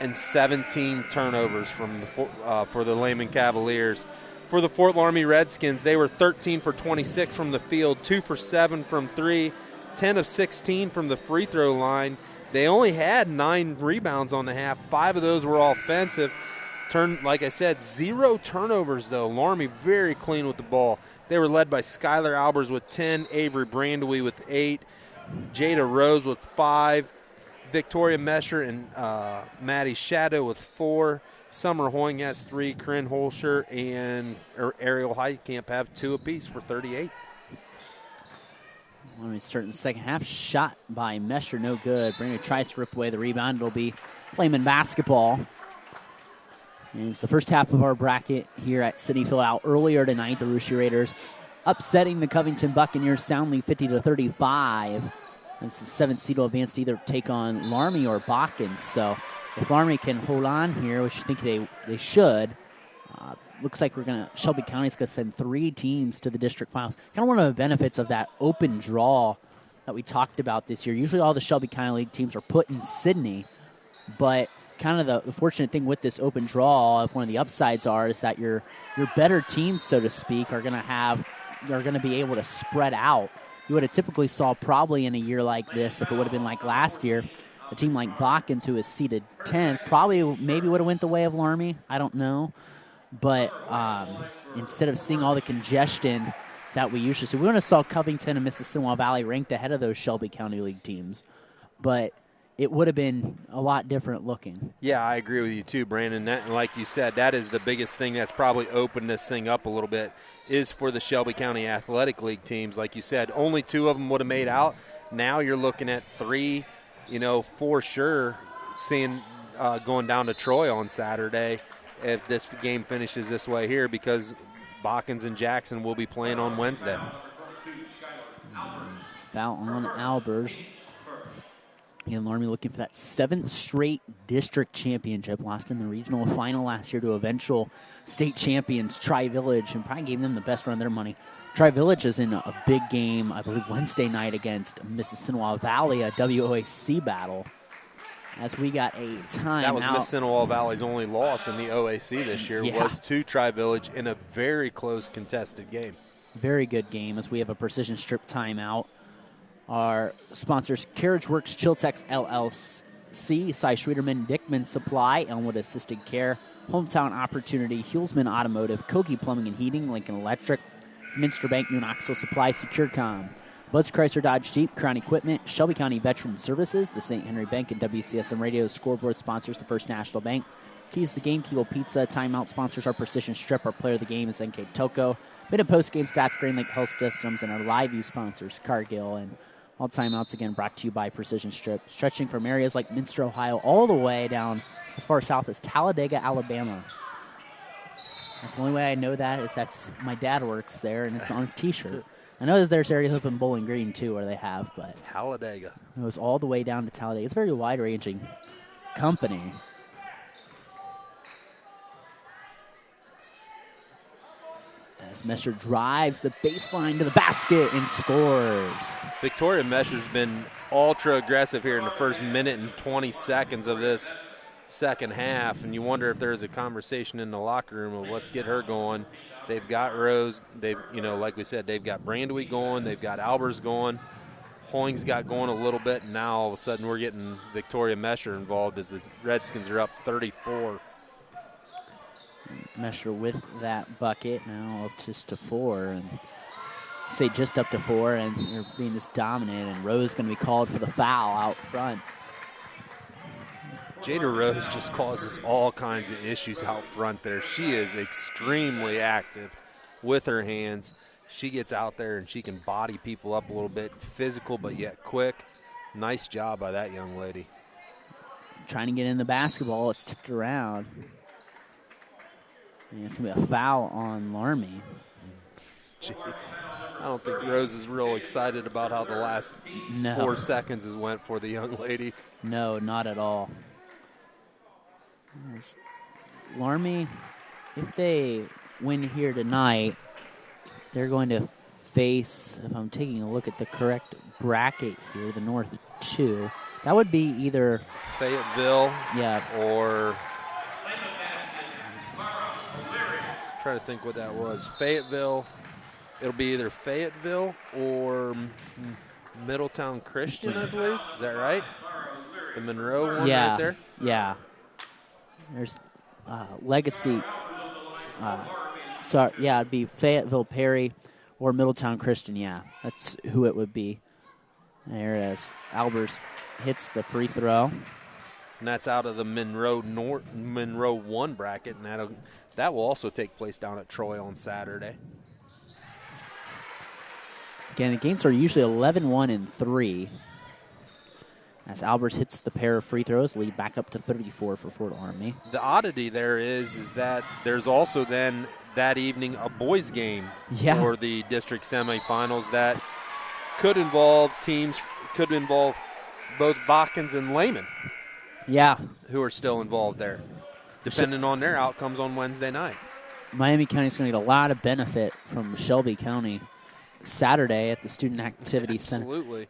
and 17 turnovers for the Lehman Cavaliers. For the Fort Loramie Redskins, they were 13 for 26 from the field, 2 for 7 from 3, 10 of 16 from the free throw line. They only had 9 rebounds on the half. 5 of those were offensive. Like I said, 0 turnovers, though. Loramie very clean with the ball. They were led by Skylar Albers with 10, Avery Brandewee with 8, Jada Rose with 5, Victoria Mesher and Maddie Shadow with 4, Summer Hoying has 3, Corinne Holscher and Ariel Heitkamp have 2 apiece for 38. When we start in the second half, shot by Mesher, no good. Brandon tries to rip away the rebound. It'll be Lehman basketball. And it's the first half of our bracket here at City Fill out earlier tonight. The Russia Raiders upsetting the Covington Buccaneers soundly 50-35. This is the 7th seed will advance to either take on Loramie or Botkins. So if Loramie can hold on here, which I think they should, looks like Shelby County's going to send 3 teams to the district finals. Kind of one of the benefits of that open draw that we talked about this year. Usually all the Shelby County League teams are put in Sydney, but kind of the fortunate thing with this open draw, if one of the upsides is that your better teams, so to speak, are going to be able to spread out. You would have typically saw probably in a year like this, if it would have been like last year, a team like Botkins, who is seeded 10th, maybe would have went the way of Loramie. I don't know. But instead of seeing all the congestion that we usually see, we would have saw Covington and Mississinawa Valley ranked ahead of those Shelby County League teams. But it would have been a lot different looking. Yeah, I agree with you too, Brandon. Like you said, that is the biggest thing that's probably opened this thing up a little bit is for the Shelby County Athletic League teams. Like you said, only 2 of them would have made out. Now you're looking at 3, for sure, seeing going down to Troy on Saturday if this game finishes this way here, because Botkins and Jackson will be playing on Wednesday. Foul on Albers. And Loramie looking for that 7th straight district championship. Lost in the regional final last year to eventual state champions Tri-Village, and probably gave them the best run of their money. Tri-Village is in a big game, I believe, Wednesday night against Mississinawa Valley, a WOAC battle. As we got a timeout. That was Mississinawa Valley's only loss in the OAC this year, was to Tri-Village in a very close contested game. Very good game, as we have a precision strip timeout. Our sponsors, Carriage Works, Chiltex LLC, Cy Schwederman, Dickman Supply, Elmwood Assisted Care, Hometown Opportunity, Hulsman Automotive, Kogi Plumbing and Heating, Lincoln Electric, Minster Bank, New Knoxville Supply, SecureCom, Bud's Chrysler Dodge Jeep, Crown Equipment, Shelby County Veteran Services, the St. Henry Bank, and WCSM Radio. Scoreboard sponsors the First National Bank. Keys to the game, Kilo Pizza. Timeout sponsors our Precision Strip. Our player of the game is NK Toko. Mid and post-game stats, Grand Lake Health Systems, and our live view sponsors, Cargill. And all timeouts, again, brought to you by Precision Strip, stretching from areas like Minster, Ohio, all the way down as far south as Talladega, Alabama. That's the only way I know that is my dad works there, and it's on his T-shirt. I know that there's areas up in Bowling Green, too, where they have, but Talladega. It goes all the way down to Talladega. It's a very wide-ranging company. As Mesher drives the baseline to the basket and scores. Victoria Mesher's been ultra aggressive here in the first minute and 20 seconds of this second half, and you wonder if there's a conversation in the locker room of let's get her going. They've got Rose. They've, like we said, they've got Brandwee going. They've got Albers going. Hoying's got going a little bit, and now all of a sudden we're getting Victoria Mesher involved as the Redskins are up 34. Mesher with that bucket, now up just to 4, and say just up to 4, and they're being this dominant, and Rose going to be called for the foul out front. Jada Rose just causes all kinds of issues out front there. She is extremely active with her hands. She gets out there and she can body people up a little bit, physical but yet quick. Nice job by that young lady. Trying to get in the basketball, it's tipped around. And it's going to be a foul on Loramie. Gee, I don't think Rose is real excited about how the last 4 seconds has went for the young lady. No, not at all. Yes. Loramie, if they win here tonight, they're going to face, if I'm taking a look at the correct bracket here, the North 2. That would be either Fayetteville, yeah, or trying to think what that was. Fayetteville. It'll be either Fayetteville or Middletown Christian, I believe. Is that right? The Monroe one right there? Yeah. There's Legacy. It'd be Fayetteville Perry or Middletown Christian. Yeah, that's who it would be. There it is. Albers hits the free throw. And that's out of the Monroe 1 bracket, and that will also take place down at Troy on Saturday. Again, the games are usually 11-1 and 3. As Albers hits the pair of free throws, lead back up to 34 for Fort Loramie. The oddity there is that there's also then that evening a boys game for the district semifinals that could involve both Watkins and Lehman. Yeah. Who are still involved there, depending on their outcomes on Wednesday night. Miami County is going to get a lot of benefit from Shelby County Saturday at the Student Activity Center. Absolutely.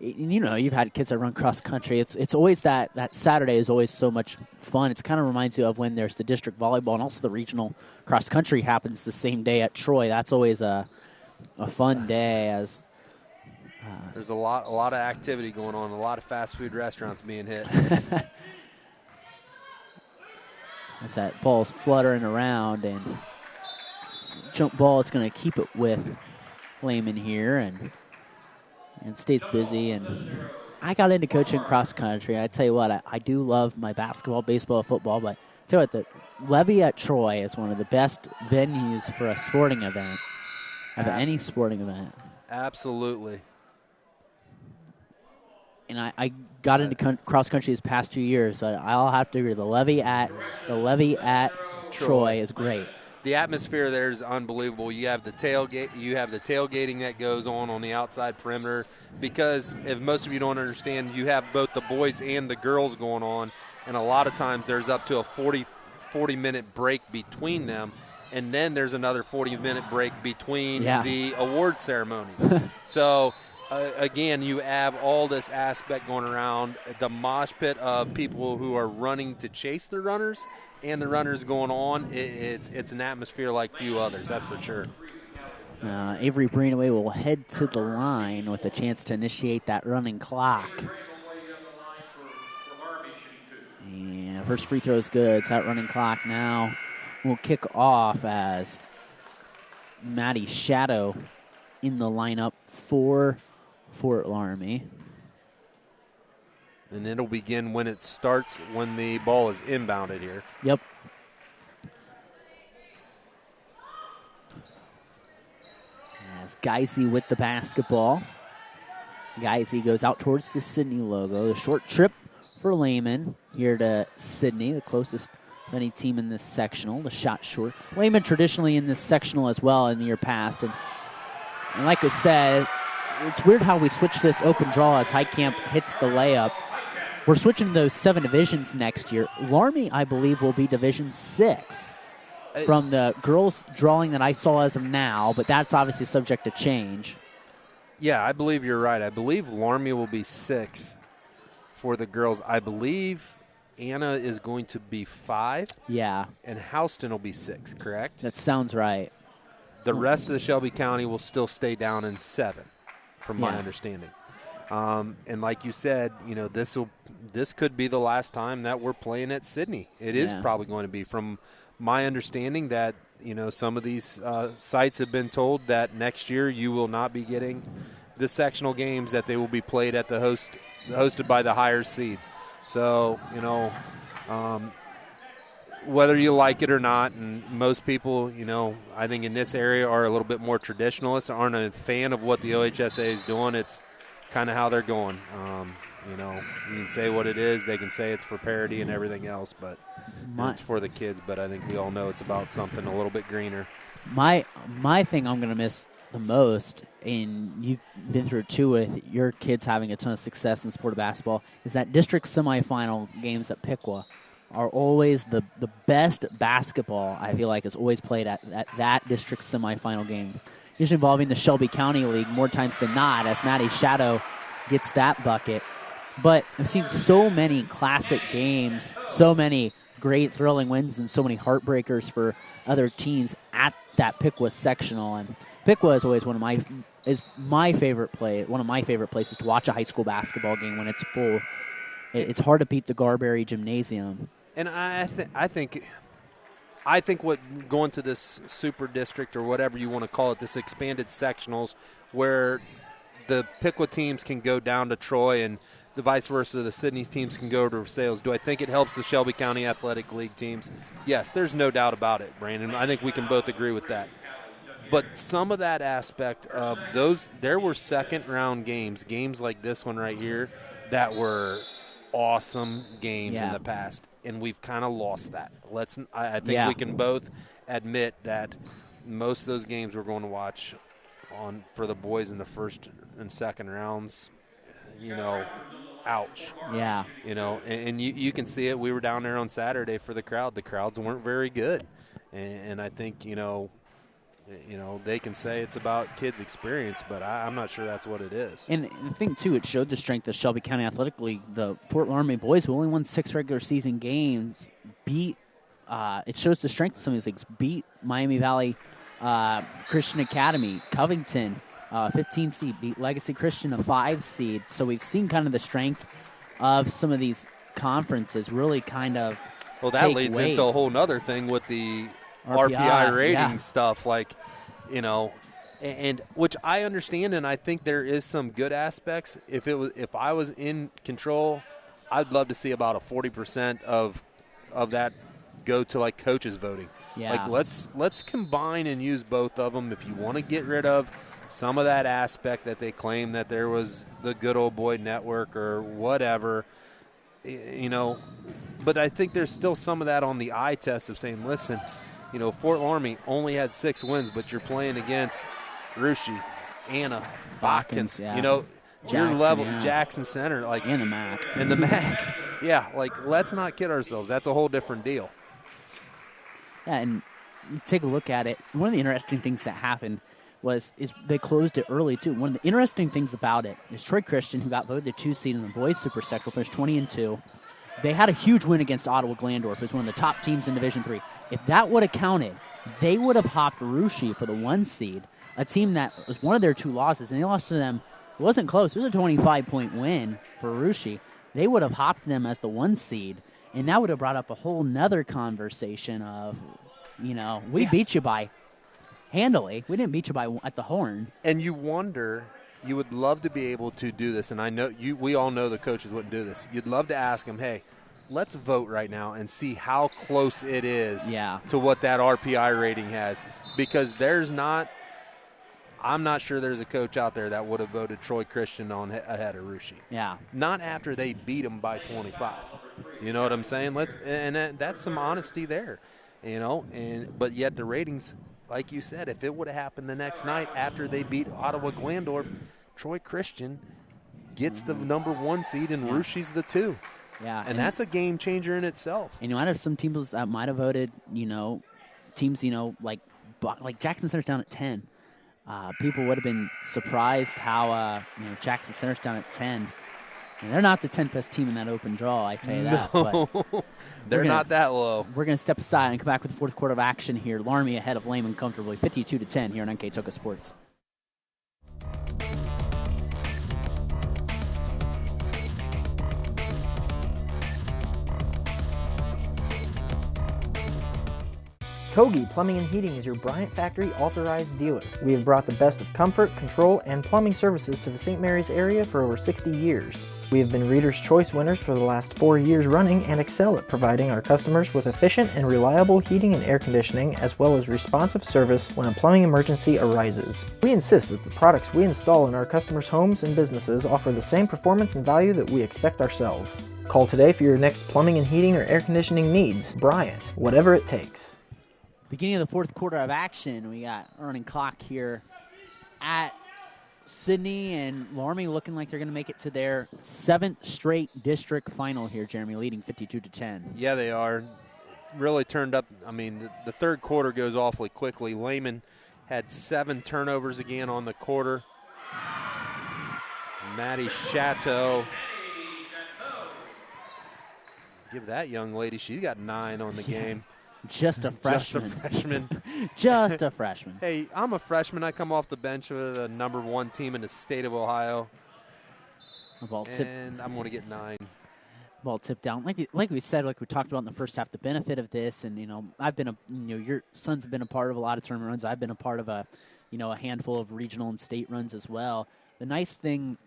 You've had kids that run cross country. It's always that Saturday is always so much fun. It kind of reminds you of when there's the district volleyball and also the regional cross country happens the same day at Troy. That's always a fun day. As there's a lot of activity going on, a lot of fast food restaurants being hit. As that ball's fluttering around, and jump ball is going to keep it with Lehman here and stays busy. And I got into coaching cross country. I tell you what, I do love my basketball, baseball, football, but I tell you what, the Levy at Troy is one of the best venues for a sporting event, of any sporting event. Absolutely. And I got into cross country these past 2 years, but I'll have to agree. The Levy at Troy is great. The atmosphere there is unbelievable. You have the tailgate. You have the tailgating that goes on the outside perimeter. Because if most of you don't understand, you have both the boys and the girls going on, and a lot of times there's up to a 40-minute break between them, and then there's another 40-minute break between the award ceremonies. So. Again, you have all this aspect going around, the mosh pit of people who are running to chase the runners and the runners going on. It's an atmosphere like few others, that's for sure. Avery Breenaway will head to the line with a chance to initiate that running clock. And first free throw is good. It's that running clock now will kick off as Maddie Shadow in the lineup for Fort Loramie. And it'll begin when it starts, when the ball is inbounded here. Yep. As Geisey with the basketball. Geisey goes out towards the Sydney logo. The short trip for Lehman here to Sydney, the closest of any team in this sectional. The shot short. Lehman traditionally in this sectional as well in the year past. And like I said, it's weird how we switch this open draw as Heitkamp hits the layup. We're switching those 7 divisions next year. Loramie, I believe, will be Division 6 from the girls' drawing that I saw as of now, but that's obviously subject to change. Yeah, I believe you're right. I believe Loramie will be 6 for the girls. I believe Anna is going to be 5. Yeah. And Houston will be 6, correct? That sounds right. The rest of the Shelby County will still stay down in 7, from my understanding. And like you said, this could be the last time that we're playing at Sydney. It is probably going to be, from my understanding, that some of these sites have been told that next year you will not be getting the sectional games, that they will be played at the hosted by the higher seeds. So whether you like it or not, and most people, I think in this area are a little bit more traditionalists, aren't a fan of what the OHSA is doing. It's kind of how they're going. You can say what it is. They can say it's for parity and everything else, but it's for the kids. But I think we all know it's about something a little bit greener. My thing I'm going to miss the most, and you've been through it too with your kids having a ton of success in the sport of basketball, is that district semifinal games at Piqua are always the best basketball, I feel like, is always played at that district semifinal game, usually involving the Shelby County League more times than not, as Maddie Shadow gets that bucket. But I've seen so many classic games, so many great thrilling wins, and so many heartbreakers for other teams at that Piqua sectional. And Piqua is always one of my favorite places to watch a high school basketball game when it's full. It's hard to beat the Garberry Gymnasium. And I think what going to this super district, or whatever you want to call it, this expanded sectionals, where the Piqua teams can go down to Troy and the vice versa, the Sydney teams can go to Versailles. Do I think it helps the Shelby County Athletic League teams? Yes, there's no doubt about it, Brandon. I think we can both agree with that. But some of that aspect of those, there were second-round games like this one right here, that were awesome games in the past, and we've kind of lost that. I think we can both admit that most of those games we're going to watch for the boys in the first and second rounds, ouch. Yeah. And you can see it. We were down there on Saturday for the crowd. The crowds weren't very good, and I think they can say it's about kids' experience, but I'm not sure that's what it is. And the thing, too, it showed the strength of Shelby County Athletic League. The Fort Loramie boys, who only won 6 regular season games, it shows the strength of some of these leagues, beat Miami Valley Christian Academy, Covington, 15 seed, beat Legacy Christian, a 5 seed. So we've seen kind of the strength of some of these conferences really kind of that leads into a whole other thing with the RPI rating stuff, and which I understand, and I think there is some good aspects. If I was in control, I'd love to see about a 40% of that go to like coaches voting. Yeah. Like let's combine and use both of them. If you want to get rid of some of that aspect that they claim that there was the good old boy network or whatever, but I think there's still some of that on the eye test of saying, listen, Fort Loramie only had 6 wins, but you're playing against Russia, Anna, Watkins, your level, Jackson Center, and the MAC. And the MAC. Yeah, let's not kid ourselves. That's a whole different deal. Yeah, and you take a look at it. One of the interesting things that happened is they closed it early, too. One of the interesting things about it is Troy Christian, who got voted the 2 seed in the boys super sectional, finished 20-2. They had a huge win against Ottawa Glandorf, who's one of the top teams in Division III. If that would have counted, they would have hopped Russia for the 1 seed, a team that was one of their 2 losses, and they lost to them. It wasn't close. It was a 25-point win for Russia. They would have hopped them as the 1 seed, and that would have brought up a whole nother conversation of, we beat you by handily. We didn't beat you by at the horn. And you wonder, you would love to be able to do this, and I know we all know the coaches wouldn't do this. You'd love to ask them, hey, let's vote right now and see how close it is to what that RPI rating has, because I'm not sure there's a coach out there that would have voted Troy Christian ahead of Russia. Yeah. Not after they beat them by 25. You know what I'm saying? That's some honesty there, but yet the ratings, like you said, if it would have happened the next night after they beat Ottawa Glandorf, Troy Christian gets the number 1 seed and Rushie's the 2. Yeah. And that's a game changer in itself. And you might have some teams that might have voted, teams, like Jackson Center's down at 10. People would have been surprised how, Jackson Center's down at 10. And they're not the 10th best team in that open draw, I tell you that. No, but they're not that low. We're going to step aside and come back with the fourth quarter of action here. Loramie ahead of Lehman comfortably, 52-10 here on NK Toka Sports. Kogi Plumbing and Heating is your Bryant Factory authorized dealer. We have brought the best of comfort, control, and plumbing services to the St. Mary's area for over 60 years. We have been Reader's Choice winners for the last 4 years running and excel at providing our customers with efficient and reliable heating and air conditioning, as well as responsive service when a plumbing emergency arises. We insist that the products we install in our customers' homes and businesses offer the same performance and value that we expect ourselves. Call today for your next plumbing and heating or air conditioning needs. Bryant, whatever it takes. Beginning of the fourth quarter of action, we got running clock here at Sidney, and Loramie looking like they're going to make it to their 7th straight district final here, Jeremy, leading 52-10. Yeah, they are. Really turned up. I mean, the third quarter goes awfully quickly. Lehman had 7 turnovers again on the quarter. Maddie Chateau. Give that young lady, she got 9 on the game. Just a freshman. Just a freshman. Just a freshman. Hey, I'm a freshman. I come off the bench with the number 1 team in the state of Ohio. And I'm going to get 9. Ball tipped down. Like we said, like we talked about in the first half, the benefit of this, and, I've been your son's been a part of a lot of tournament runs. I've been a part of a handful of regional and state runs as well. The nice thing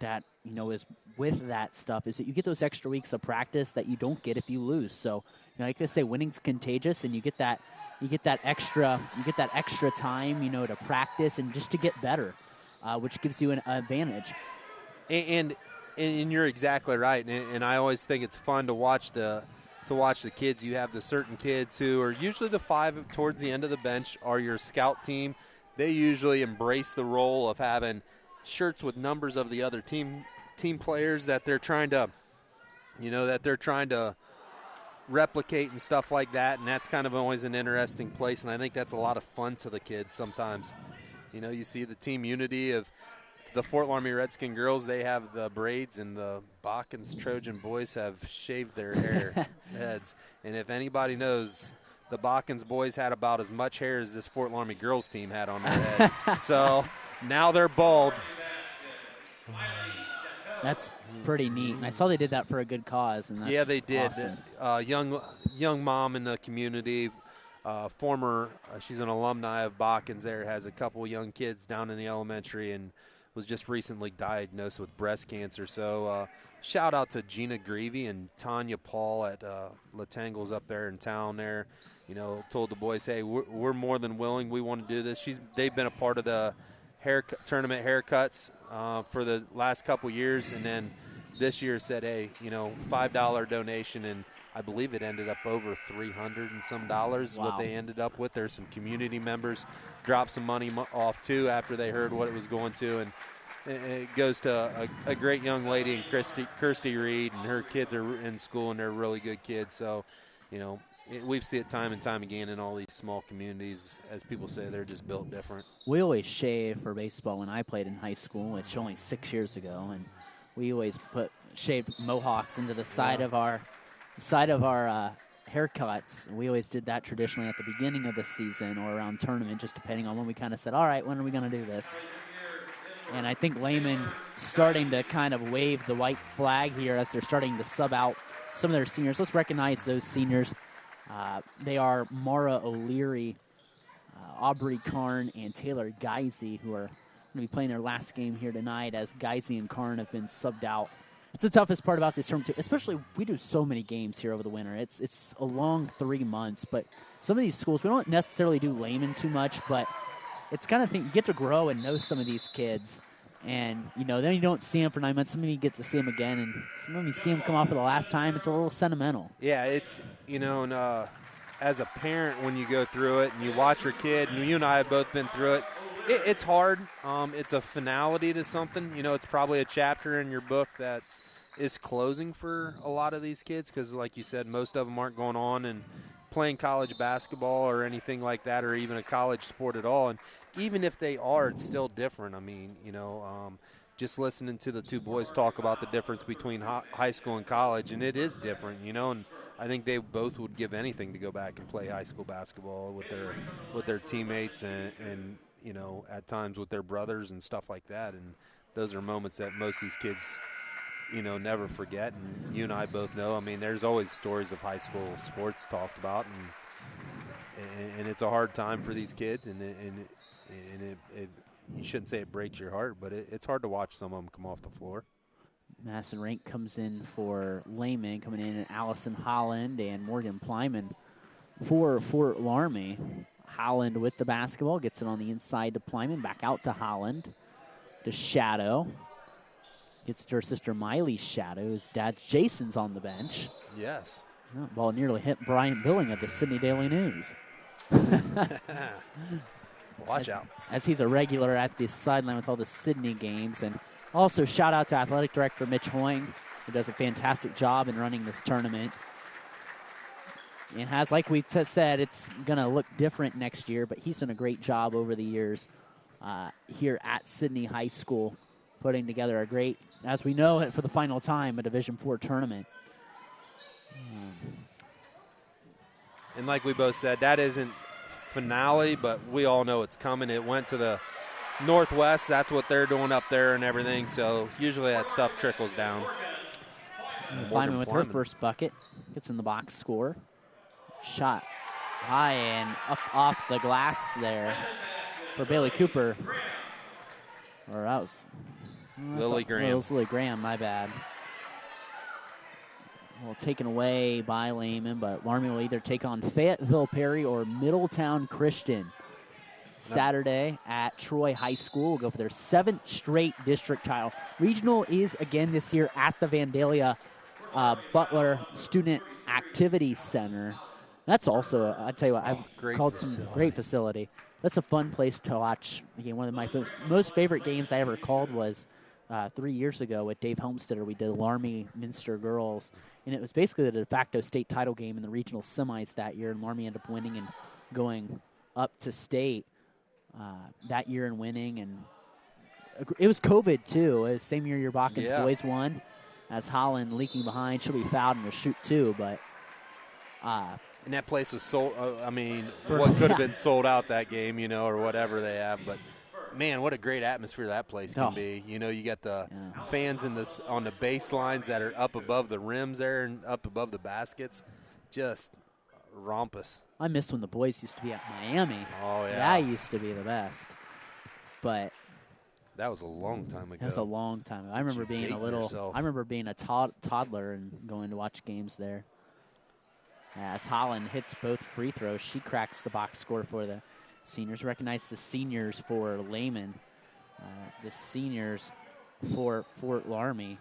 that, is with that stuff is that you get those extra weeks of practice that you don't get if you lose. So, like they say, winning's contagious, and you get that extra time, to practice and just to get better, which gives you an advantage. And you're exactly right. And I always think it's fun to watch the kids. You have the certain kids who are usually the 5 towards the end of the bench are your scout team. They usually embrace the role of having shirts with numbers of the other team players that they're trying to replicate and stuff like that, and that's kind of always an interesting place, and I think that's a lot of fun to the kids sometimes. You see the team unity of the Fort Loramie Redskin girls. They have the braids, and the Bakkens Trojan boys have shaved their heads. And if anybody knows, the Bakkens boys had about as much hair as this Fort Loramie girls team had on their head. So now they're bald. That's pretty neat, and I saw they did that for a good cause. And that's they did. Awesome. Young mom in the community, she's an alumni of Bakkens. There has a couple young kids down in the elementary, and was just recently diagnosed with breast cancer. So shout out to Gina Greavy and Tanya Paul at Latangles up there in town. There, told the boys, hey, we're more than willing. We want to do this. They've been a part of the tournament haircuts for the last couple years, and then this year said, hey, $5 donation, and I believe it ended up over $300 and some dollars. Wow. What they ended up with. There's some community members dropped some money off too after they heard what it was going to, and it goes to a great young lady, Kirsty Reed, and her kids are in school, and they're really good kids. So, we've seen it time and time again in all these small communities. As people say, they're just built different. We always shave for baseball when I played in high school, which only 6 years ago, and we always shaved mohawks into the side of our haircuts. We always did that traditionally at the beginning of the season or around tournament, just depending on when we kind of said, all right, when are we going to do this? And I think Lehman starting to kind of wave the white flag here as they're starting to sub out some of their seniors. Let's recognize those seniors. They are Mara O'Leary, Aubrey Karn, and Taylor Geisey, who are going to be playing their last game here tonight, as Geisey and Karn have been subbed out. It's the toughest part about this tournament, too. Especially, we do so many games here over the winter. It's a long 3 months, but some of these schools, we don't necessarily do Lehman too much, but it's kind of thing. You get to grow and know some of these kids. And, then you don't see them for 9 months. Some of you get to see them again, and some of you see them come off for the last time. It's a little sentimental. Yeah, it's, and as a parent, when you go through it and you watch your kid, and you and I have both been through it, It's hard. It's a finality to something. It's probably a chapter in your book that is closing for a lot of these kids because, like you said, most of them aren't going on and playing college basketball or anything like that, or even a college sport at all. And even if they are, it's still different. I mean, just listening to the two boys talk about the difference between high school and college, and it is different, and I think they both would give anything to go back and play high school basketball with their teammates and at times with their brothers and stuff like that. And those are moments that most of these kids never forget. And you and I both know, I mean, there's always stories of high school sports talked about, and it's a hard time for these kids, and it you shouldn't say it breaks your heart, but it's hard to watch some of them come off the floor. Madison Rank comes in for Lehman, coming in at Allison Holland and Morgan Plyman for Fort Loramie. Holland with the basketball, gets it on the inside to Plyman, back out to Holland, to Shadow. Gets to her sister Miley's Shadow. His dad Jason's on the bench. Yes. Ball nearly hit Brian Billing of the Sydney Daily News. Watch out. As he's a regular at the sideline with all the Sydney games. And also shout out to Athletic Director Mitch Hoying, who does a fantastic job in running this tournament. And has, like we said, it's going to look different next year, but he's done a great job over the years here at Sydney High School, putting together a great, as we know it for the final time, a Division IV tournament. And like we both said, that isn't finale, but we all know it's coming. It went to the Northwest. That's what they're doing up there and everything. So usually that stuff trickles down. Plyman with her first bucket. Gets in the box score. Shot high and up off the glass there for Bailey Cooper. Or that was Lily Graham. It was Lily Graham, my bad. Well, taken away by Lehman, but Loramie will either take on Fayetteville Perry or Middletown Christian Saturday at Troy High School. We'll go for their 7th straight district title. Regional is again this year at the Vandalia Butler Student Activity Center. That's also, I tell you what, I've called some great facility. That's a fun place to watch. Again, one of my most favorite games I ever called was 3 years ago with Dave Homesteader. We did Loramie Minster Girls, and it was basically the de facto state title game in the regional semis that year, and Loramie ended up winning and going up to state that year and winning. And it was COVID, too. It was the same year your Balkans boys won, as Holland leaking behind. She'll be fouled and will shoot, too, but and that place was sold, what could have been sold out that game, or whatever they have. But, man, what a great atmosphere that place can be. You got the fans on the baselines that are up above the rims there and up above the baskets. Just rompous. I miss when the boys used to be at Miami. Oh, yeah. That used to be the best. But that was a long time ago. That was a long time ago. I remember being a toddler and going to watch games there. As Holland hits both free throws, she cracks the box score for the seniors. Recognize the seniors for Lehman. The seniors for Fort Loramie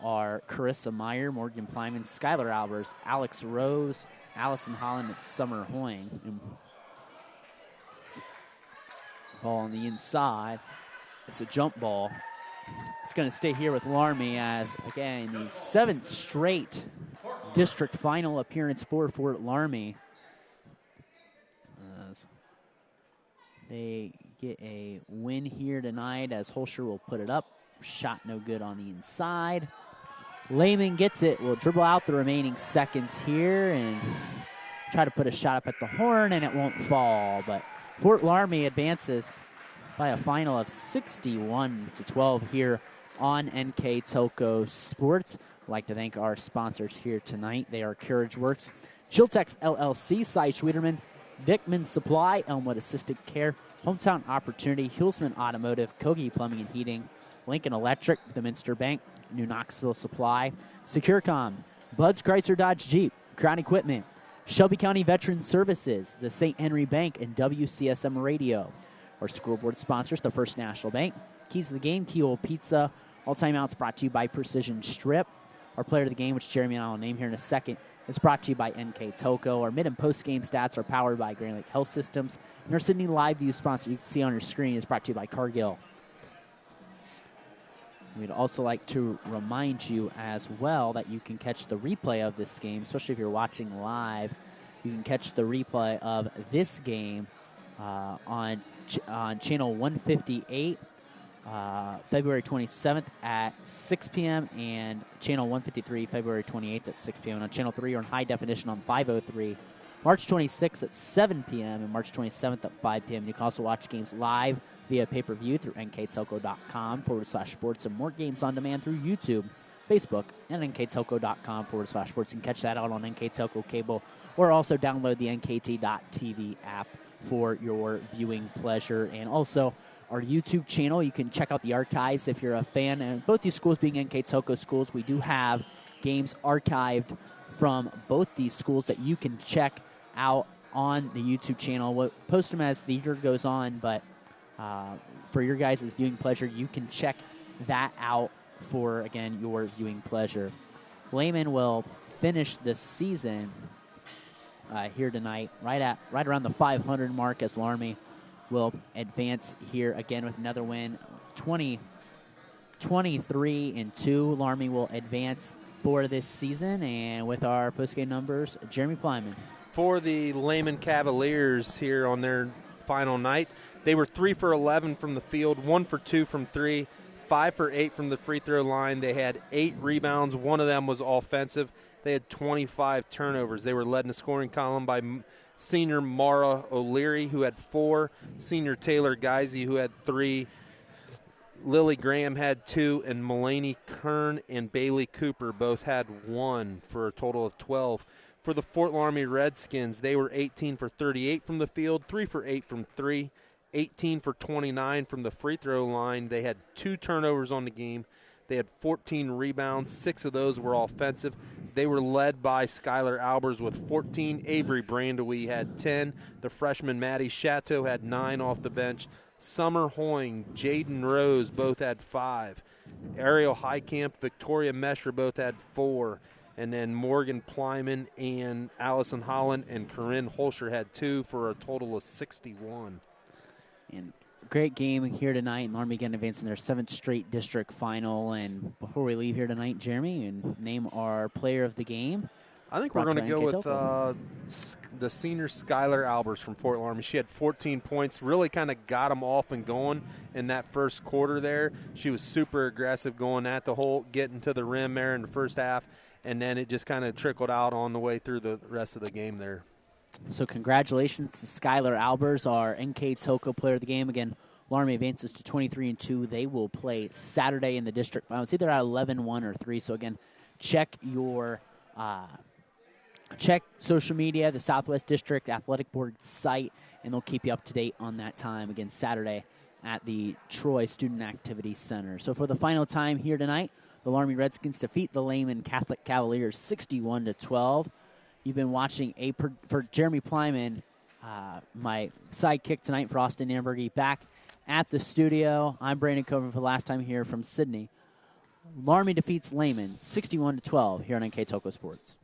are Carissa Meyer, Morgan Plyman, Skylar Albers, Alex Rose, Allison Holland, and Summer Hoying. And ball on the inside. It's a jump ball. It's going to stay here with Loramie as, again, the 7th straight district final appearance for Fort Loramie. They get a win here tonight as Holscher will put it up. Shot no good on the inside. Lehman gets it. Will dribble out the remaining seconds here and try to put a shot up at the horn, and it won't fall. But Fort Loramie advances by a final of 61-12 here on NK Telco Sports. I'd like to thank our sponsors here tonight. They are Carriage Works, Chiltex LLC, Cy Schwederman, Dickman Supply, Elmwood Assisted Care, Hometown Opportunity, Hulsman Automotive, Kogi Plumbing and Heating, Lincoln Electric, the Minster Bank, New Knoxville Supply, Securicom, Bud's Chrysler Dodge Jeep, Crown Equipment, Shelby County Veteran Services, the St. Henry Bank, and WCSM Radio. Our scoreboard sponsors, the First National Bank, Keys to the Game, Keyhole Pizza. All timeouts brought to you by Precision Strip. Our player of the game, which Jeremy and I will name here in a second, is brought to you by NK Toco. Our mid and post-game stats are powered by Grand Lake Health Systems. And our Sydney Live View sponsor you can see on your screen is brought to you by Cargill. We'd also like to remind you as well that you can catch the replay of this game, especially if you're watching live. You can catch the replay of this game on channel 158, February 27th at 6 p.m. and channel 153, February 28th at 6 p.m. And on channel 3 or in high definition on 503, March 26th at 7 p.m. and March 27th at 5 p.m. You can also watch games live via pay-per-view through nktoco.com/sports and more games on demand through YouTube, Facebook, and nktoco.com/sports. You can catch that out on NK Toco cable or also download the nkt.tv app for your viewing pleasure. And also our YouTube channel, you can check out the archives if you're a fan. And both these schools being NK Toco schools, we do have games archived from both these schools that you can check out on the YouTube channel. We'll post them as the year goes on, but for your guys' viewing pleasure, you can check that out for, again, your viewing pleasure. Lehman will finish this season here tonight right around the 500 mark as Loramie will advance here again with another win. 23-2, Loramie will advance for this season. And with our postgame numbers, Jeremy Plyman. For the Lehman Cavaliers here on their final night, they were 3 for 11 from the field, 1 for 2 from 3, 5 for 8 from the free throw line. They had 8 rebounds. One of them was offensive. They had 25 turnovers. They were led in the scoring column by senior Mara O'Leary, who had 4, senior Taylor Geisey, who had 3, Lily Graham had 2, and Mulaney Kern and Bailey Cooper both had 1 for a total of 12. For the Fort Loramie Redskins, they were 18 for 38 from the field, 3 for 8 from 3, 18 for 29 from the free throw line. They had 2 turnovers on the game. They had 14 rebounds. 6 of those were offensive. They were led by Skylar Albers with 14. Avery Brandewie had 10. The freshman Maddie Chateau had 9 off the bench. Summer Hoying, Jaden Rose both had 5. Ariel Highcamp, Victoria Mesher both had 4. And then Morgan Plyman and Allison Holland and Corinne Holscher had 2 for a total of 61. And great game here tonight. And Loramie again advancing their 7th straight district final. And before we leave here tonight, Jeremy, and name our player of the game. I think we're going to go with the senior Skylar Albers from Fort Loramie. She had 14 points, really kind of got them off and going in that first quarter there. She was super aggressive going at the hole, getting to the rim there in the first half, and then it just kind of trickled out on the way through the rest of the game there. So congratulations to Skylar Albers, our NK Toco player of the game. Again, Loramie advances to 23-2. They will play Saturday in the district final. It's either at 11-1 or 3. So again, check your check social media, the Southwest District Athletic Board site, and they'll keep you up to date on that time. Again, Saturday at the Troy Student Activity Center. So for the final time here tonight, the Loramie Redskins defeat the Lehman Catholic Cavaliers 61-12. You've been watching for Jeremy Plyman, my sidekick tonight for Austin Ambergy, back at the studio. I'm Brandon Coburn for the last time here from Sydney. Loramie defeats Lehman 61-12 here on NK Toco Sports.